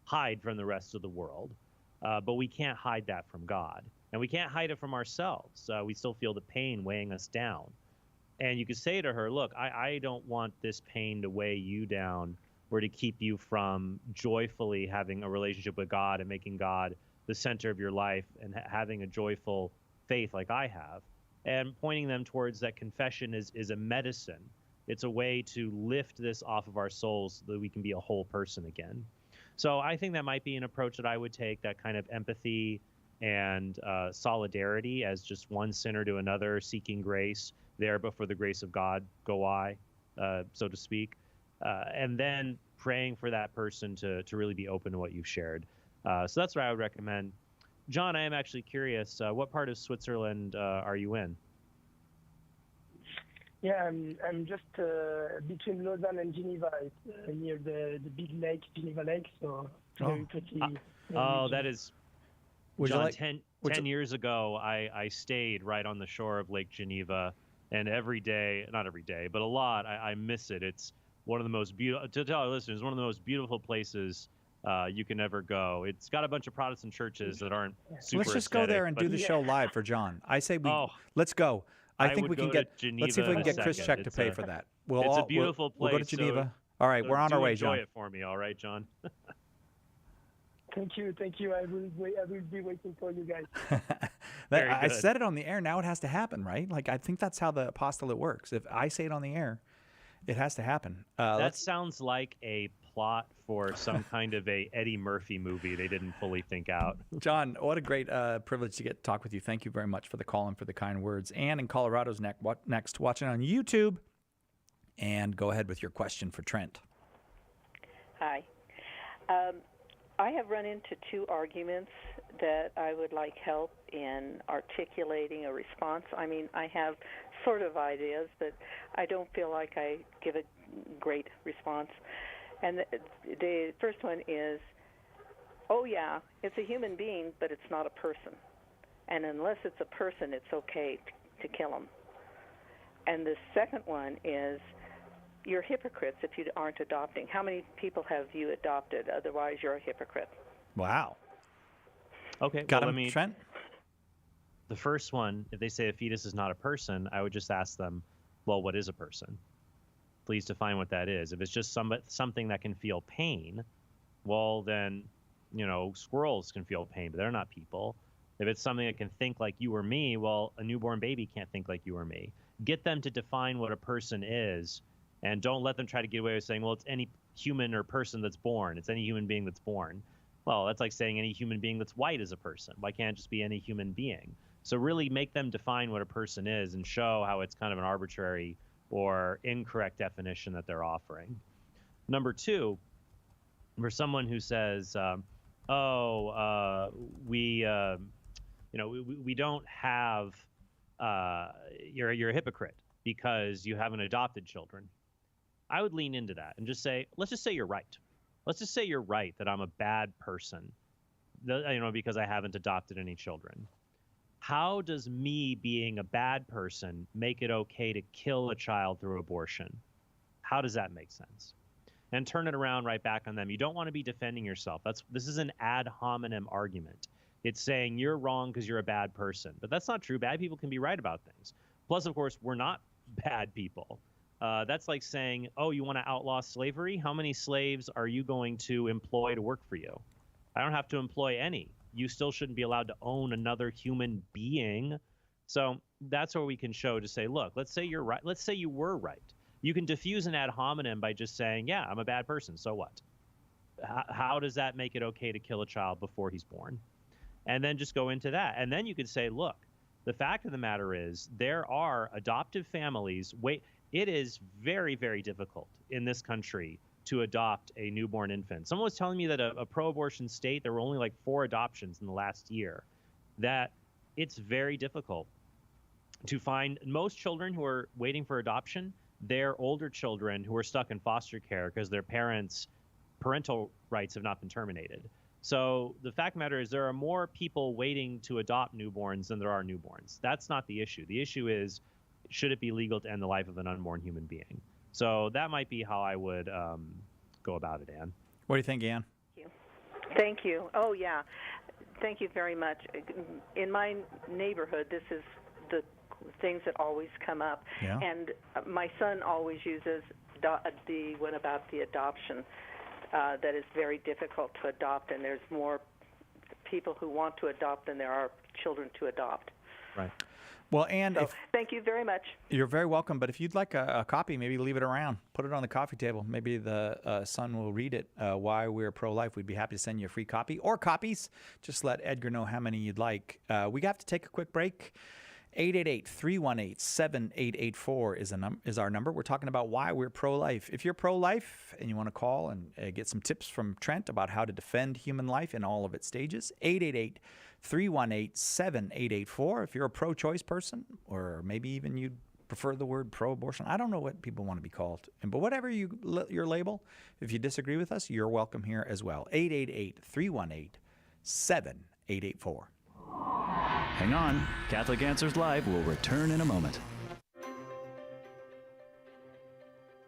hide from the rest of the world, but we can't hide that from God. And we can't hide it from ourselves. We still feel the pain weighing us down. And you could say to her, look, I don't want this pain to weigh you down or to keep you from joyfully having a relationship with God and making God the center of your life and having a joyful faith like I have. And pointing them towards that confession is a medicine. It's a way to lift this off of our souls so that we can be a whole person again. So I think that might be an approach that I would take, that kind of empathy and solidarity as just one sinner to another, seeking grace there, but for the grace of God go I, so to speak. And then praying for that person to really be open to what you've shared. So that's what I would recommend. John, I am actually curious, what part of Switzerland are you in? Yeah, I'm just between Lausanne and Geneva. It's near the big lake, Geneva Lake, so very pretty. That is... John, 10 years ago, I stayed right on the shore of Lake Geneva, and every day, not every day, but a lot, I miss it. It's one of the most beautiful, to tell our listeners, one of the most beautiful places you can ever go. It's got a bunch of Protestant churches that aren't super Let's just go there and do the show live for John. I say let's go. I think we can get, let's see if we can get Chris Check to pay for that. It's a beautiful place. We'll go to Geneva. All right, we're on our way, John. Enjoy it for me, all right, John? Thank you. I will be waiting for you guys. I said it on the air. Now it has to happen, right? Like, I think that's how the apostolate works. If I say it on the air, it has to happen. That sounds like a plot for some kind of a Eddie Murphy movie they didn't fully think out. John, what a great privilege to get to talk with you. Thank you very much for the call and for the kind words. Ann in Colorado's next, watching on YouTube. And go ahead with your question for Trent. Hi. I have run into two arguments that I would like help in articulating a response. I mean, I have sort of ideas, but I don't feel like I give a great response. And the first one is, oh yeah, it's a human being, but it's not a person. And unless it's a person, it's okay to kill them. And the second one is, you're hypocrites if you aren't adopting. How many people have you adopted? Otherwise, you're a hypocrite. Wow. Okay, Got well, him, let me, Trent? The first one, if they say a fetus is not a person, I would just ask them, well, what is a person? Please define what that is. If it's just something that can feel pain, well, then, squirrels can feel pain, but they're not people. If it's something that can think like you or me, well, a newborn baby can't think like you or me. Get them to define what a person is, and don't let them try to get away with saying, well, it's any human or person that's born. It's any human being that's born. Well, that's like saying any human being that's white is a person. Why can't it just be any human being? So really make them define what a person is and show how it's kind of an arbitrary or incorrect definition that they're offering. Number two, for someone who says, we don't have, you're a hypocrite because you haven't adopted children. I would lean into that and just say, let's just say you're right. Let's just say you're right that I'm a bad person, because I haven't adopted any children. How does me being a bad person make it okay to kill a child through abortion? How does that make sense? And turn it around right back on them. You don't want to be defending yourself. This is an ad hominem argument. It's saying you're wrong because you're a bad person. But that's not true. Bad people can be right about things. Plus, of course, we're not bad people. That's like saying, oh, you want to outlaw slavery? How many slaves are you going to employ to work for you? I don't have to employ any. You still shouldn't be allowed to own another human being. So that's where we can show to say, look, let's say you're right. Let's say you were right. You can diffuse an ad hominem by just saying, yeah, I'm a bad person. So what? How does that make it okay to kill a child before he's born? And then just go into that. And then you could say, look, the fact of the matter is there are adoptive families. It is very, very difficult in this country to adopt a newborn infant. Someone was telling me that a pro-abortion state, there were only like 4 adoptions in the last year, that it's very difficult to find. Most children who are waiting for adoption, they're older children who are stuck in foster care because their parental rights have not been terminated. So the fact of the matter is there are more people waiting to adopt newborns than there are newborns. That's not the issue. The issue is, should it be legal to end the life of an unborn human being? So that might be how I would go about it, Ann. What do you think, Ann? Thank you. Oh, yeah. Thank you very much. In my neighborhood, this is the things that always come up. Yeah. And my son always uses the one about the adoption that is very difficult to adopt, and there's more people who want to adopt than there are children to adopt. Right. Well, Ann, thank you very much. You're very welcome. But if you'd like a copy, maybe leave it around. Put it on the coffee table. Maybe the son will read it, Why We're Pro-Life. We'd be happy to send you a free copy or copies. Just let Edgar know how many you'd like. We have to take a quick break. 888-318-7884 is our number. We're talking about why we're pro-life. If you're pro-life and you want to call and get some tips from Trent about how to defend human life in all of its stages, 888-318-7884. If you're a pro-choice person, or maybe even you'd prefer the word pro-abortion, I don't know what people want to be called. But whatever your label, if you disagree with us, you're welcome here as well. 888-318-7884. Hang on. Catholic Answers Live will return in a moment.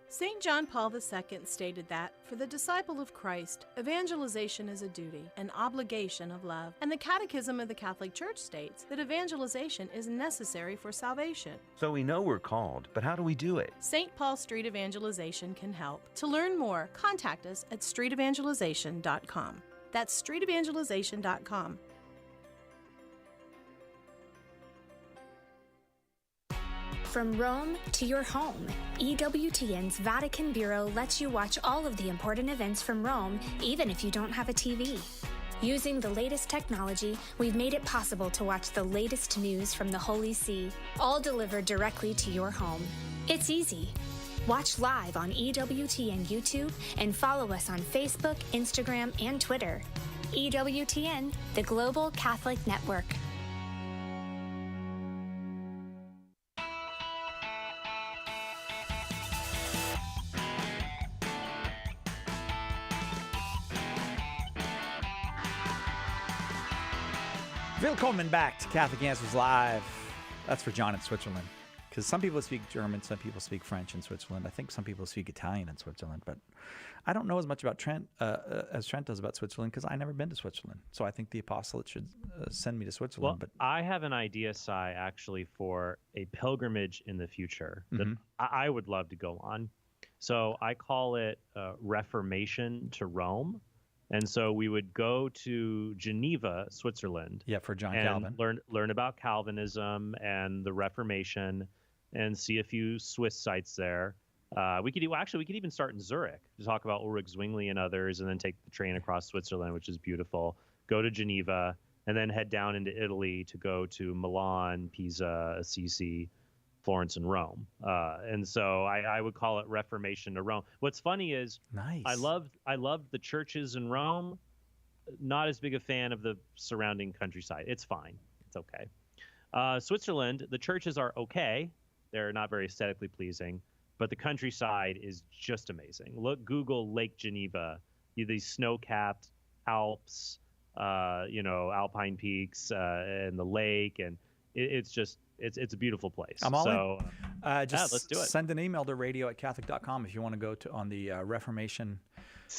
St. John Paul II stated that, for the disciple of Christ, evangelization is a duty, an obligation of love. And the Catechism of the Catholic Church states that evangelization is necessary for salvation. So we know we're called, but how do we do it? St. Paul Street Evangelization can help. To learn more, contact us at streetevangelization.com. That's From Rome to your home, EWTN's Vatican Bureau lets you watch all of the important events from Rome, even if you don't have a TV. Using the latest technology, we've made it possible to watch the latest news from the Holy See, all delivered directly to your home. It's easy. Watch live on EWTN YouTube and follow us on Facebook, Instagram, and Twitter. EWTN, the Global Catholic Network. Willkommen back to Catholic Answers Live. That's for John in Switzerland. Because some people speak German, some people speak French in Switzerland. I think some people speak Italian in Switzerland. But I don't know as much about Trent as Trent does about Switzerland because I've never been to Switzerland. So I think the apostolate should send me to Switzerland. Well, I have an idea, Cy, actually, for a pilgrimage in the future that I would love to go on. So I call it Reformation to Rome. And so we would go to Geneva, Switzerland. Yeah, for John and Calvin. Learn about Calvinism and the Reformation, and see a few Swiss sites there. We could even start in Zurich to talk about Ulrich Zwingli and others, and then take the train across Switzerland, which is beautiful. Go to Geneva, and then head down into Italy to go to Milan, Pisa, Assisi, Florence, and Rome. And so I would call it Reformation to Rome. What's funny is I loved the churches in Rome. Not as big a fan of the surrounding countryside. It's fine. It's okay. Switzerland, the churches are okay. They're not very aesthetically pleasing, but the countryside is just amazing. Google Lake Geneva, these snow-capped Alps, alpine peaks, and the lake, and it's a beautiful place. I'm all in. Let's do it. Send an email to radio@catholic.com if you want to go on the Reformation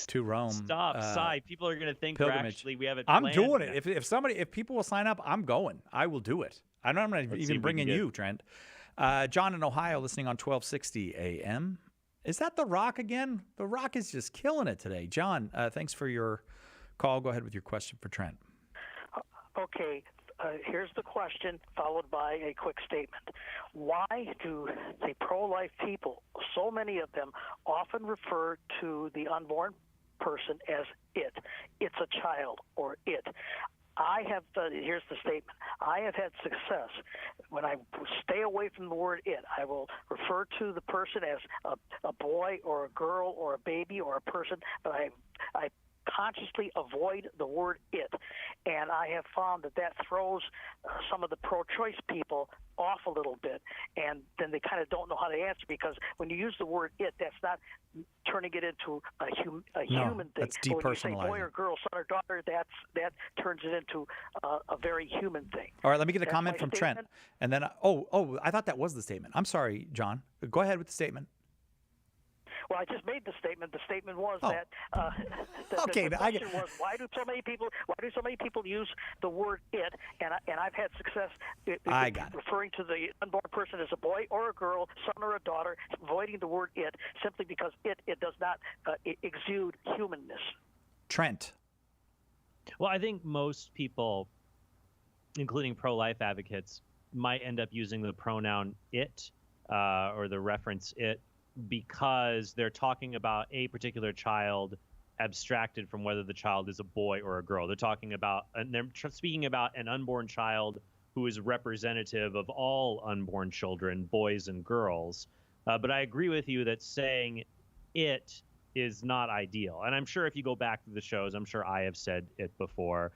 to Rome. Stop, Cy. People are going to think pilgrimage. we have it I'm planned. doing it. If people will sign up, I'm going. I will do it. I'm not even bringing you, Trent. John in Ohio, listening on 1260 AM. Is that The Rock again? The Rock is just killing it today. John, thanks for your call. Go ahead with your question for Trent. Okay. Here's the question, followed by a quick statement. Why do the pro-life people, so many of them, often refer to the unborn person as it? It's a child, or it. Here's the statement. I have had success when I stay away from the word it. I will refer to the person as a boy or a girl or a baby or a person, but I consciously avoid the word it, and I have found that throws some of the pro-choice people off a little bit, and then they kind of don't know how to answer, because when you use the word it, that's not turning it into a human thing. That's But when you say depersonalizing. boy or girl, son or daughter, that turns it into a very human thing. All right, let me get a That's comment my from statement. Trent, and then I thought that was the statement. I'm sorry, John. Go ahead with the statement. Well, I just made the statement. The statement was Oh. that Okay, the I question was why do so many people use the word it? And I've had success I got it. referring to the unborn person as a boy or a girl, son or a daughter, avoiding the word it simply because it does not exude humanness. Trent. Well, I think most people, including pro-life advocates, might end up using the pronoun it or the reference it because they're talking about a particular child abstracted from whether the child is a boy or a girl. They're talking about, and they're speaking about an unborn child who is representative of all unborn children, boys and girls. But I agree with you that saying it is not ideal. And I'm sure if you go back to the shows, I'm sure I have said it before.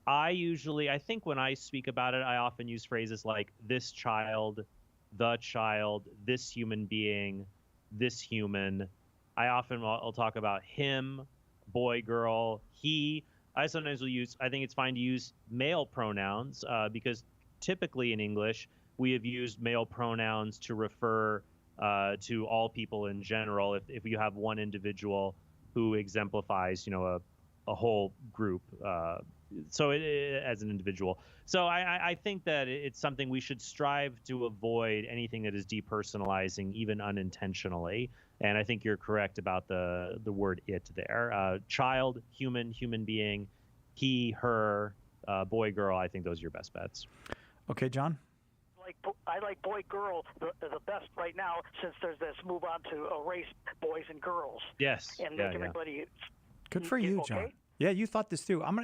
I think when I speak about it, I often use phrases like this child, the child, this human being, this human. I'll talk about him, boy, girl, he. I sometimes will use, I think it's fine to use male pronouns because typically in English, we have used male pronouns to refer to all people in general. If you have one individual who exemplifies, a whole group, as an individual. So I think that it's something we should strive to avoid, anything that is depersonalizing, even unintentionally. And I think you're correct about the word it there. Child, human being, he, her, boy, girl. I think those are your best bets. Okay, John. like boy girl the best right now, since there's this move on to erase boys and girls. Yes. And make everybody. Good for you, okay? John. Yeah, you thought this through. I'm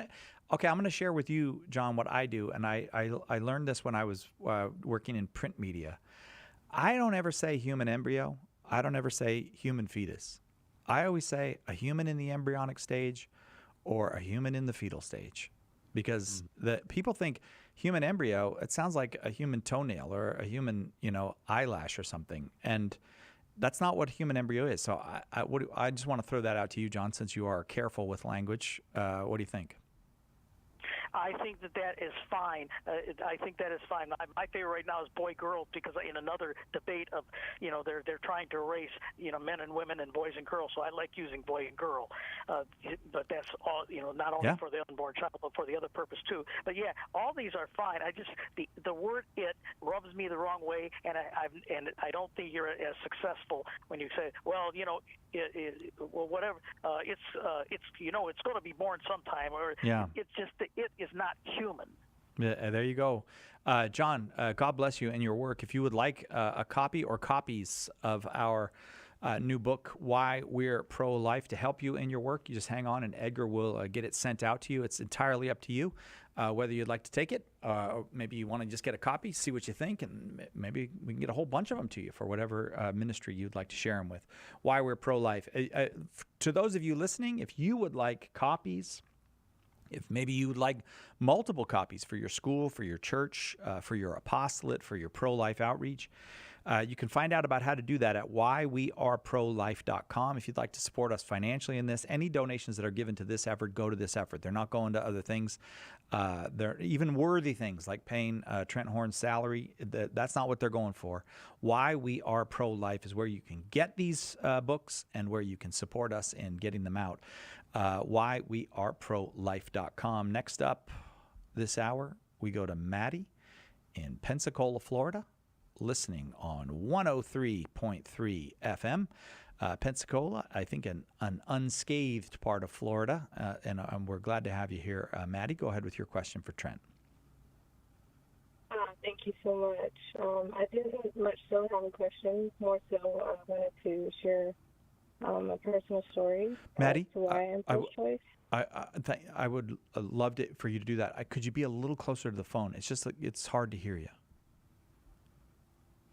gonna share with you, John, what I do, and I learned this when I was working in print media. I don't ever say human embryo. I don't ever say human fetus. I always say a human in the embryonic stage or a human in the fetal stage, because the people think human embryo, it sounds like a human toenail or a human, eyelash or something, and that's not what human embryo is. So I just want to throw that out to you, John, since you are careful with language. What do you think? I think that is fine. I think that is fine. My favorite right now is boy-girl, because in another debate of, they're trying to erase, men and women and boys and girls. So I like using boy and girl. But that's all, not only for the unborn child, but for the other purpose too. But yeah, all these are fine. I just the word "it" rubs me the wrong way, and I don't think you're as successful when you say, well, well, whatever. It's going to be born sometime, or it's just it is not human. Yeah, there you go. John, God bless you and your work. If you would like a copy or copies of our new book, Why We're Pro-Life, to help you in your work, you just hang on and Edgar will get it sent out to you. It's entirely up to you whether you'd like to take it, or maybe you want to just get a copy, see what you think, and maybe we can get a whole bunch of them to you for whatever ministry you'd like to share them with. Why We're Pro-Life. To those of you listening, if you would like copies, if maybe you would like multiple copies for your school, for your church, for your apostolate, for your pro-life outreach, you can find out about how to do that at whyweareprolife.com. If you'd like to support us financially in this, any donations that are given to this effort go to this effort. They're not going to other things. They're even worthy things like paying Trent Horn's salary. That's not what they're going for. Why We Are Pro-Life is where you can get these books and where you can support us in getting them out. Whyweareprolife.com. Next up this hour, we go to Maddie in Pensacola, Florida, listening on 103.3 FM. Pensacola, I think an unscathed part of Florida, and we're glad to have you here. Maddie, go ahead with your question for Trent. Thank you so much. I didn't much so have a question, more so I wanted to share a personal story. Maddie, as to why I'm pro-choice. I would love for you to do that. Could you be a little closer to the phone? It's just like it's hard to hear you.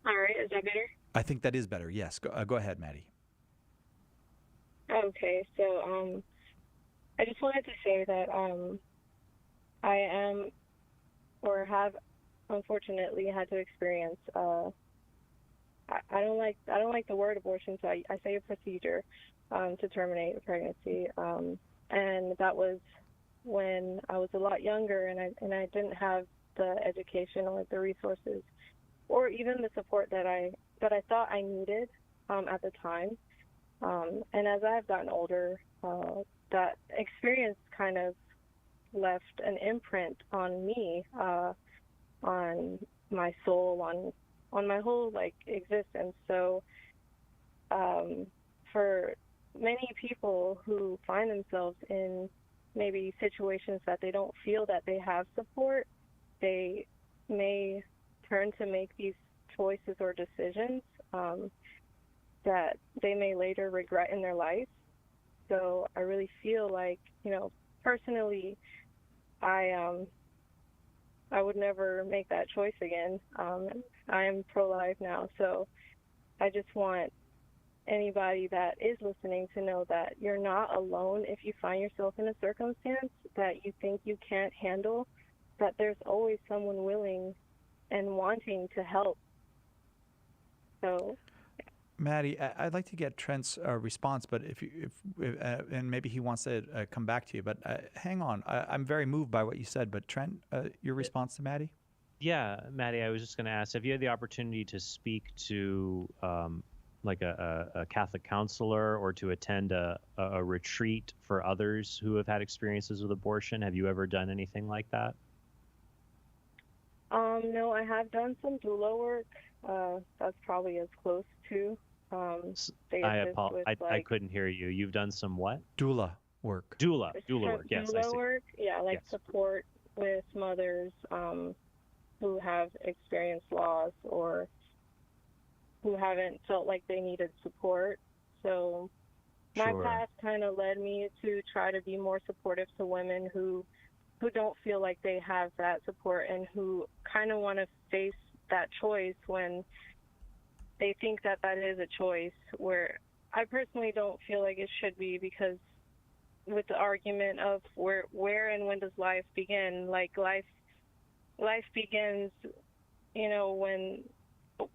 All right, is that better? I think that is better. Yes, go ahead, Maddie. Okay, so I just wanted to say that I am, or have, unfortunately had to experience. I don't like the word abortion, so I say a procedure to terminate a pregnancy, and that was when I was a lot younger, and I didn't have the education or the resources, or even the support that I thought I needed at the time. And as I've gotten older, that experience kind of left an imprint on me, on my soul, on my whole existence. So for many people who find themselves in maybe situations that they don't feel that they have support, they may turn to make these choices or decisions that they may later regret in their life. So I really feel like, personally, I would never make that choice again. I am pro-life now, so I just want anybody that is listening to know that you're not alone if you find yourself in a circumstance that you think you can't handle, that there's always someone willing and wanting to help. So, Maddie, I'd like to get Trent's response, but if and maybe he wants to come back to you, but hang on. I'm very moved by what you said, but Trent, your response to Maddie? Yeah, Maddie, I was just going to ask, have you had the opportunity to speak to like a Catholic counselor or to attend a retreat for others who have had experiences with abortion? Have you ever done anything like that? No, I have done some doula work. That's probably as close to. I couldn't hear you. You've done some what? Doula work. Doula work. Yes, I see. Work. Yeah, support with mothers who have experienced loss or who haven't felt like they needed support. So my Sure. past kind of led me to try to be more supportive to women who don't feel like they have that support and who kind of want to face that choice when they think that that is a choice, where I personally don't feel like it should be, because with the argument of where and when does life begin, like life begins, when,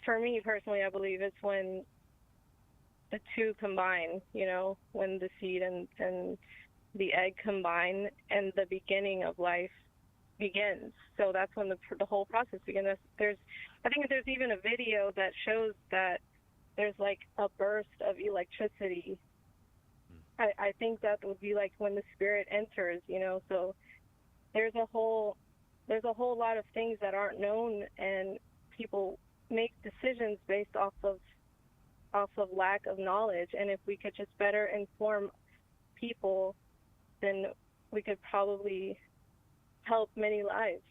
for me personally, I believe it's when the two combine, when the seed and the egg combine and the beginning of life begins. So that's when the whole process begins. I think there's even a video that shows that there's like a burst of electricity. I think that would be like when the spirit enters, so there's a whole lot of things that aren't known, and people make decisions based off of lack of knowledge. And if we could just better inform people, then we could probably help many lives.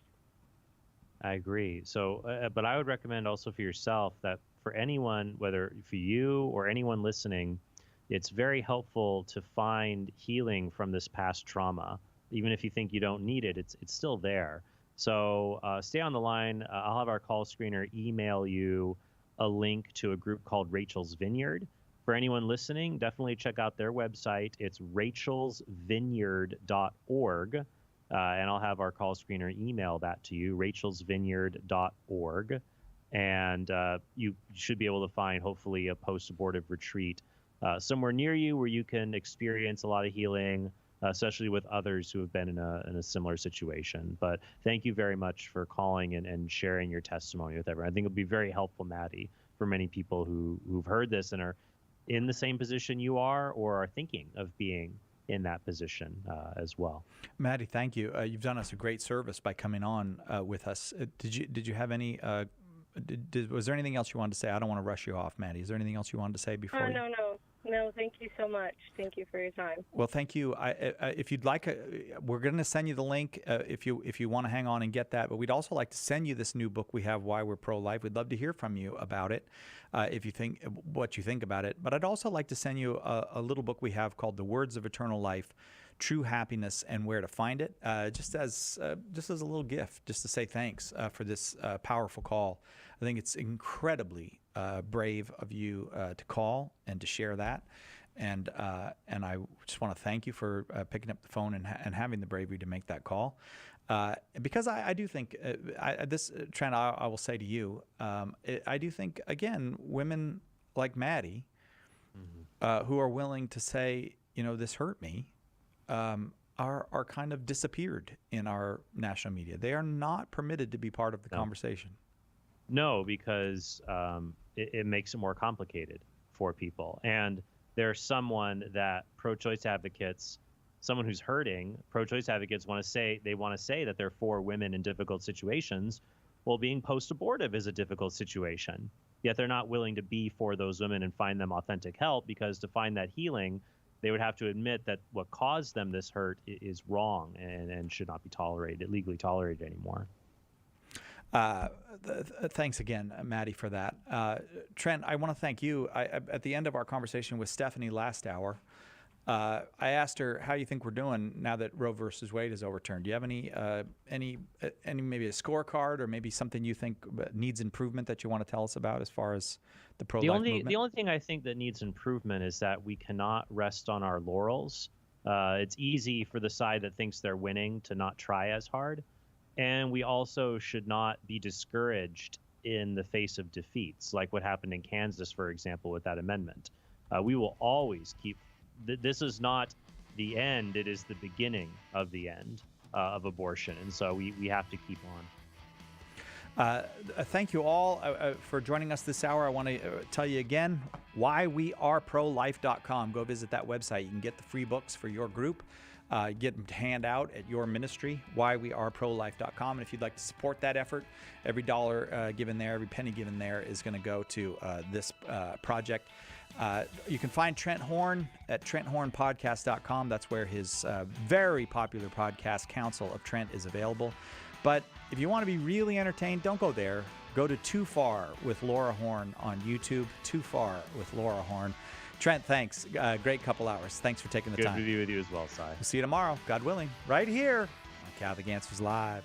I agree. So, but I would recommend also for yourself that for anyone, whether for you or anyone listening, it's very helpful to find healing from this past trauma. Even if you think you don't need it, it's still there. So stay on the line. I'll have our call screener email you a link to a group called Rachel's Vineyard. For anyone listening, definitely check out their website. It's rachelsvineyard.org. And I'll have our call screener email that to you, rachelsvineyard.org. And you should be able to find, hopefully, a post-abortive retreat somewhere near you where you can experience a lot of healing, especially with others who have been in a similar situation. But thank you very much for calling and sharing your testimony with everyone. I think it'll be very helpful, Maddie, for many people who've heard this and are in the same position you are or are thinking of being in that position as well. Maddie, thank you. You've done us a great service by coming on with us. Did you have any? Was there anything else you wanted to say? I don't want to rush you off, Maddie. Is there anything else you wanted to say before? No. Thank you so much. Thank you for your time. Well, thank you. If you'd like, we're going to send you the link if you want to hang on and get that. But we'd also like to send you this new book we have, Why We're Pro-Life. We'd love to hear from you about it, if you think what you think about it. But I'd also like to send you a little book we have called The Words of Eternal Life: True Happiness and Where to Find It. Just as a little gift, just to say thanks for this powerful call. I think it's incredibly brave of you to call and to share that, and I just want to thank you for picking up the phone and having the bravery to make that call, because I do think this, Trent, I will say to you, I do think, again, women like Maddie, who are willing to say, this hurt me, are kind of disappeared in our national media. They are not permitted to be part of the conversation. No, because it makes it more complicated for people. And there's someone that pro-choice advocates, someone who's hurting, pro-choice advocates want to say that they're for women in difficult situations. Well, being post-abortive is a difficult situation. Yet they're not willing to be for those women and find them authentic help, because to find that healing, they would have to admit that what caused them this hurt is wrong and should not be legally tolerated anymore. Thanks again, Maddie, for that. Trent, I want to thank you. At the end of our conversation with Stephanie last hour, I asked her, how you think we're doing now that Roe versus Wade is overturned? Do you have any maybe a scorecard or maybe something you think needs improvement that you want to tell us about as far as the pro-life movement? The only thing I think that needs improvement is that we cannot rest on our laurels. It's easy for the side that thinks they're winning to not try as hard. And we also should not be discouraged in the face of defeats, like what happened in Kansas, for example, with that amendment. We will always keep. This is not the end; it is the beginning of the end of abortion, and so we have to keep on. Thank you all for joining us this hour. I want to tell you again, whyweareprolife.com. Go visit that website. You can get the free books for your group. Get them to hand out at your ministry, whyweareprolife.com. And if you'd like to support that effort, every dollar given there, every penny given there is going to go to this project. You can find Trent Horn at trenthornpodcast.com. That's where his very popular podcast, Council of Trent, is available. But If you want to be really entertained, don't go there. Go to Too Far with Laura Horn on YouTube. Too Far with Laura Horn. Trent, thanks. Great couple hours. Thanks for taking the time. Good to be with you as well, Si. We'll see you tomorrow, God willing, right here on Catholic Answers Live.